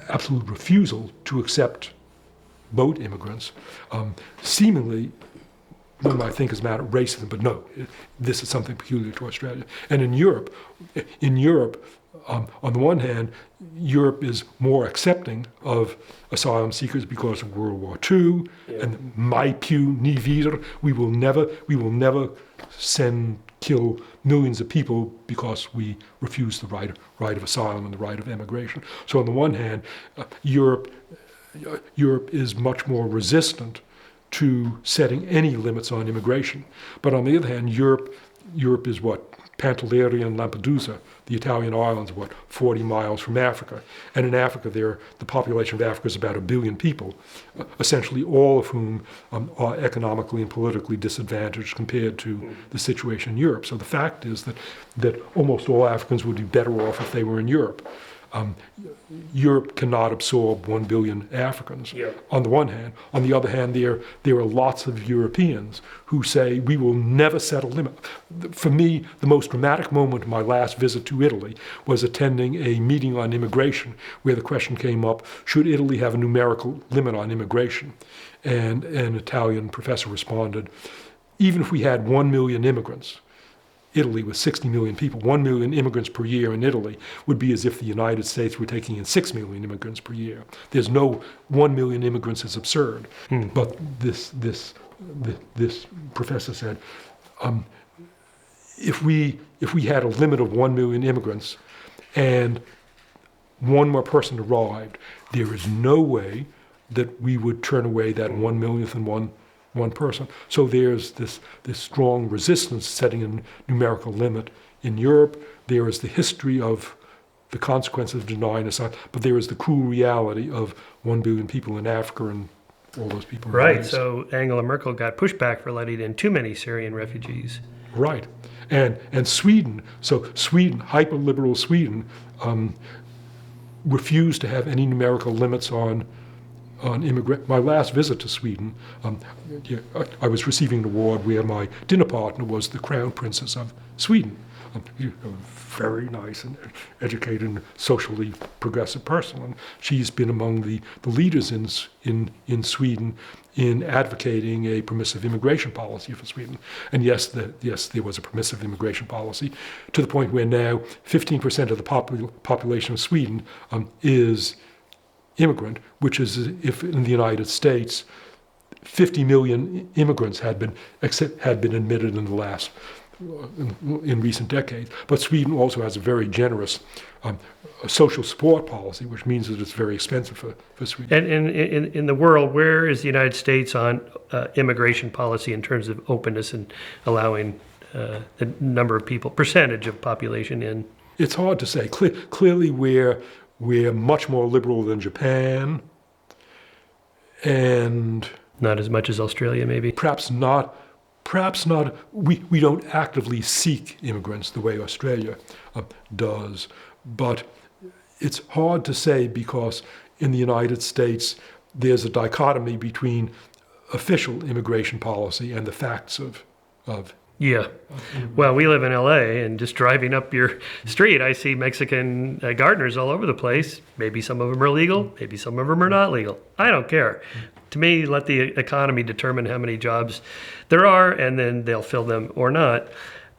absolute refusal to accept boat immigrants seemingly one might think is a matter of racism, but no, this is something peculiar to Australia. And in Europe, on the one hand, Europe is more accepting of asylum seekers because of World War II, and my pew nie wieder. We will never kill millions of people because we refuse the right of asylum and the right of emigration. So on the one hand, Europe is much more resistant to setting any limits on immigration. But on the other hand, Europe is what? Pantelleria and Lampedusa, the Italian islands, 40 miles from Africa. And in Africa, the population of Africa is about 1 billion people, essentially all of whom are economically and politically disadvantaged compared to the situation in Europe. So the fact is that almost all Africans would be better off if they were in Europe. Europe cannot absorb 1 billion Africans, on the one hand. On the other hand, there are lots of Europeans who say, we will never set a limit. For me, the most dramatic moment of my last visit to Italy was attending a meeting on immigration where the question came up, should Italy have a numerical limit on immigration? And an Italian professor responded, even if we had 1 million immigrants, Italy with 60 million people, 1 million immigrants per year in Italy would be as if the United States were taking in 6 million immigrants per year. There's no 1 million immigrants is absurd. But this professor said, if we had a limit of 1 million immigrants and one more person arrived, there is no way that we would turn away that 1 millionth and one person. So there's this strong resistance setting a numerical limit in Europe. There is the history of the consequences of denying asylum, but there is the cruel reality of 1 billion people in Africa and all those people. Right, so Angela Merkel got pushback for letting in too many Syrian refugees. Right, and Sweden, hyper-liberal Sweden, refused to have any numerical limits on immigrant. My last visit to Sweden, I was receiving an award where my dinner partner was the Crown Princess of Sweden. Very nice and educated and socially progressive person. And she's been among the leaders in Sweden in advocating a permissive immigration policy for Sweden. And yes, there was a permissive immigration policy to the point where now 15% of the population of Sweden is immigrant, which is if in the United States 50 million immigrants had been admitted in recent decades. But Sweden also has a very generous social support policy, which means that it's very expensive for Sweden. And in the world, where is the United States on immigration policy in terms of openness and allowing the number of people, percentage of population in? It's hard to say. Clearly, we're much more liberal than Japan, and not as much as Australia, maybe. Perhaps not. We don't actively seek immigrants the way Australia does, but it's hard to say because in the United States there's a dichotomy between official immigration policy and the facts of. Yeah. Well, we live in LA, and just driving up your street, I see Mexican gardeners all over the place. Maybe some of them are legal, maybe some of them are not legal. I don't care. To me, let the economy determine how many jobs there are, and then they'll fill them or not.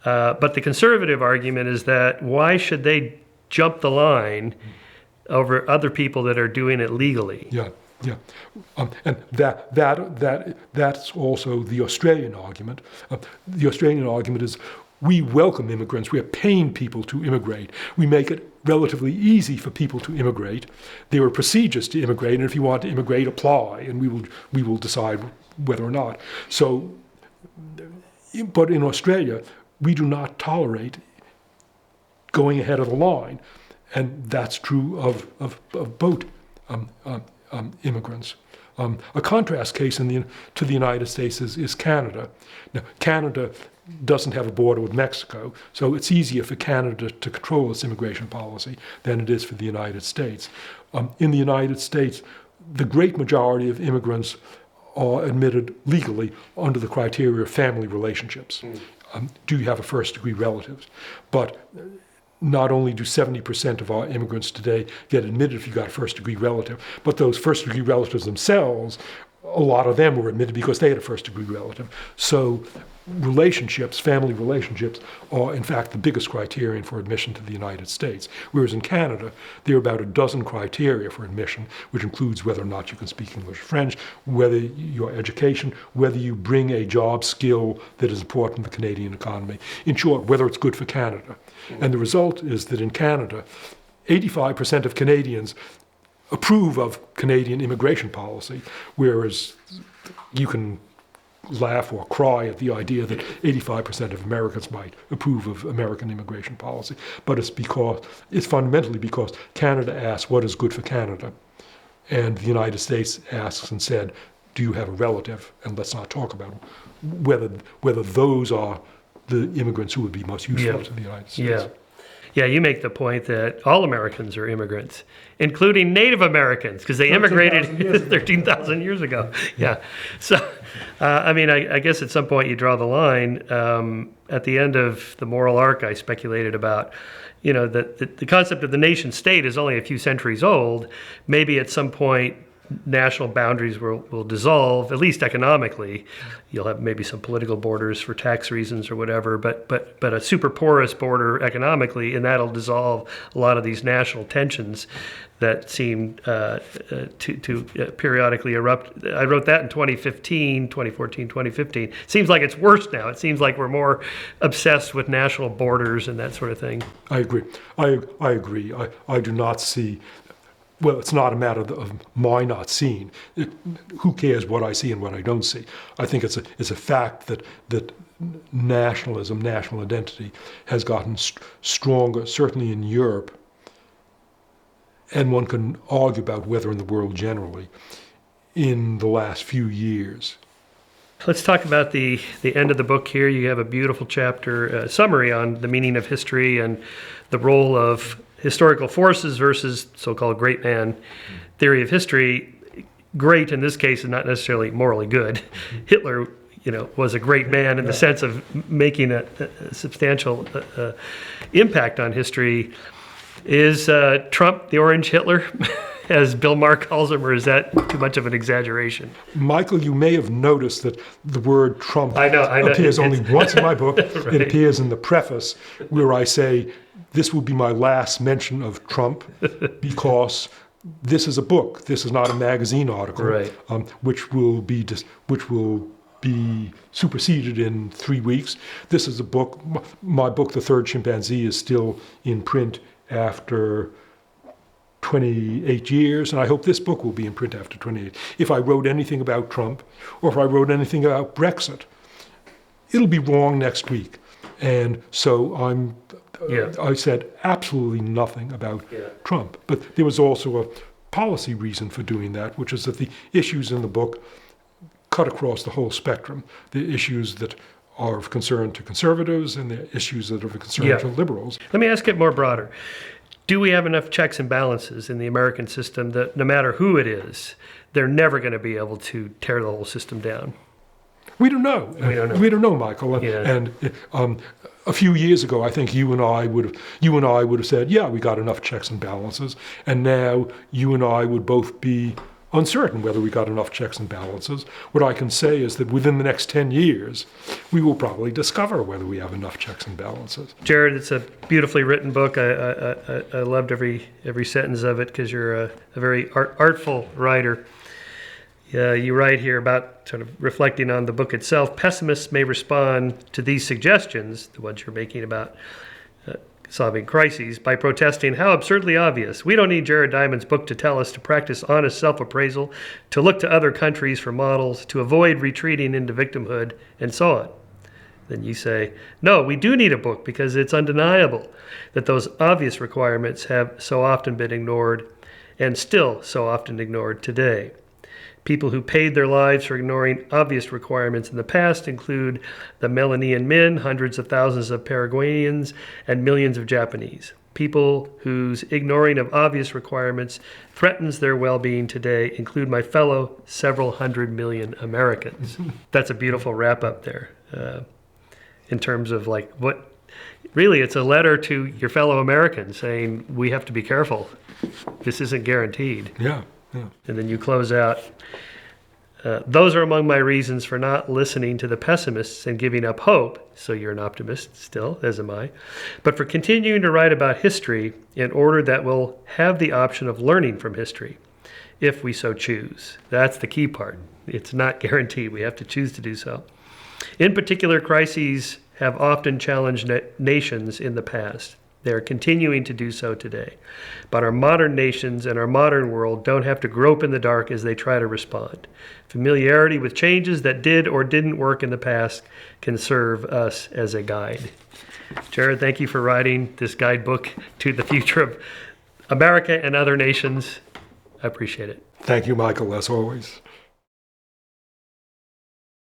But the conservative argument is that why should they jump the line over other people that are doing it legally? Yeah. And that's also the Australian argument. The Australian argument is we welcome immigrants. We are paying people to immigrate. We make it relatively easy for people to immigrate. There are procedures to immigrate, and if you want to immigrate, apply, and we will decide whether or not. So, but in Australia, we do not tolerate going ahead of the line, and that's true of both immigrants. A contrast case to the United States is Canada. Now, Canada doesn't have a border with Mexico, so it's easier for Canada to control its immigration policy than it is for the United States. In the United States, the great majority of immigrants are admitted legally under the criteria of family relationships. Do you have a first-degree relative? But not only do 70% of our immigrants today get admitted if you got a first-degree relative, but those first-degree relatives themselves, a lot of them were admitted because they had a first-degree relative. So relationships, family relationships, are in fact the biggest criterion for admission to the United States. Whereas in Canada, there are about a dozen criteria for admission, which includes whether or not you can speak English or French, whether your education, whether you bring a job skill that is important in the Canadian economy. In short, whether it's good for Canada. And the result is that in Canada, 85% of Canadians approve of Canadian immigration policy, whereas you can laugh or cry at the idea that 85% of Americans might approve of American immigration policy. But it's fundamentally because Canada asks what is good for Canada. And the United States asks and said, do you have a relative? And let's not talk about whether those are the immigrants who would be most useful to the United States. Yeah, you make the point that all Americans are immigrants, including Native Americans, because they immigrated 13,000 years ago. Yeah. So, I guess at some point you draw the line. At the end of the moral arc, I speculated about, that the concept of the nation state is only a few centuries old. Maybe at some point national boundaries will dissolve, at least economically. You'll have maybe some political borders for tax reasons or whatever, but a super porous border economically, and that'll dissolve a lot of these national tensions that seem to periodically erupt. I wrote that in 2014, 2015. Seems like it's worse now. It seems like we're more obsessed with national borders and that sort of thing. I agree. I agree. I do not see. Well, it's not a matter of my not seeing. Who cares what I see and what I don't see? I think it's a fact that nationalism, national identity, has gotten stronger, certainly in Europe, and one can argue about whether in the world generally, in the last few years. Let's talk about the end of the book here. You have a beautiful chapter summary on the meaning of history and the role of historical forces versus so-called great man theory of history. Great in this case is not necessarily morally good. Hitler, was a great man in the sense of making a substantial impact on history. Is Trump the orange Hitler, as Bill Maher calls him, or is that too much of an exaggeration? Michael, you may have noticed that the word Trump appears only once in my book. Right. It appears in the preface where I say, this will be my last mention of Trump because this is a book. This is not a magazine article, right. Which will be superseded in 3 weeks. This is a book. My book, The Third Chimpanzee, is still in print after 28 years, and I hope this book will be in print after 28. If I wrote anything about Trump, or if I wrote anything about Brexit, it'll be wrong next week. And so I said absolutely nothing about Trump. But there was also a policy reason for doing that, which is that the issues in the book cut across the whole spectrum. The issues that are of concern to conservatives and the issues that are of concern to liberals. Let me ask it more broader. Do we have enough checks and balances in the American system that no matter who it is, they're never going to be able to tear the whole system down? We don't know. We don't know, Michael. And a few years ago, I think you and I would have said, yeah, we got enough checks and balances. And now you and I would both be uncertain whether we got enough checks and balances. What I can say is that within the next 10 years, we will probably discover whether we have enough checks and balances. Jared, it's a beautifully written book. I loved every sentence of it because you're a very artful writer. You write here about sort of reflecting on the book itself. Pessimists may respond to these suggestions, the ones you're making about solving crises, by protesting how absurdly obvious. We don't need Jared Diamond's book to tell us to practice honest self-appraisal, to look to other countries for models, to avoid retreating into victimhood, and so on. Then you say, no, we do need a book because it's undeniable that those obvious requirements have so often been ignored and still so often ignored today. People who paid their lives for ignoring obvious requirements in the past include the Melanian men, hundreds of thousands of Paraguayans, and millions of Japanese. People whose ignoring of obvious requirements threatens their well-being today include my fellow several hundred million Americans. That's a beautiful wrap-up there in terms of like what, really it's a letter to your fellow Americans saying we have to be careful. This isn't guaranteed. Yeah. And then you close out, those are among my reasons for not listening to the pessimists and giving up hope. So you're an optimist still, as am I. But for continuing to write about history in order that we'll have the option of learning from history, if we so choose. That's the key part. It's not guaranteed. We have to choose to do so. In particular, crises have often challenged nations in the past. They are continuing to do so today. But our modern nations and our modern world don't have to grope in the dark as they try to respond. Familiarity with changes that did or didn't work in the past can serve us as a guide. Jared, thank you for writing this guidebook to the future of America and other nations. I appreciate it. Thank you, Michael, as always.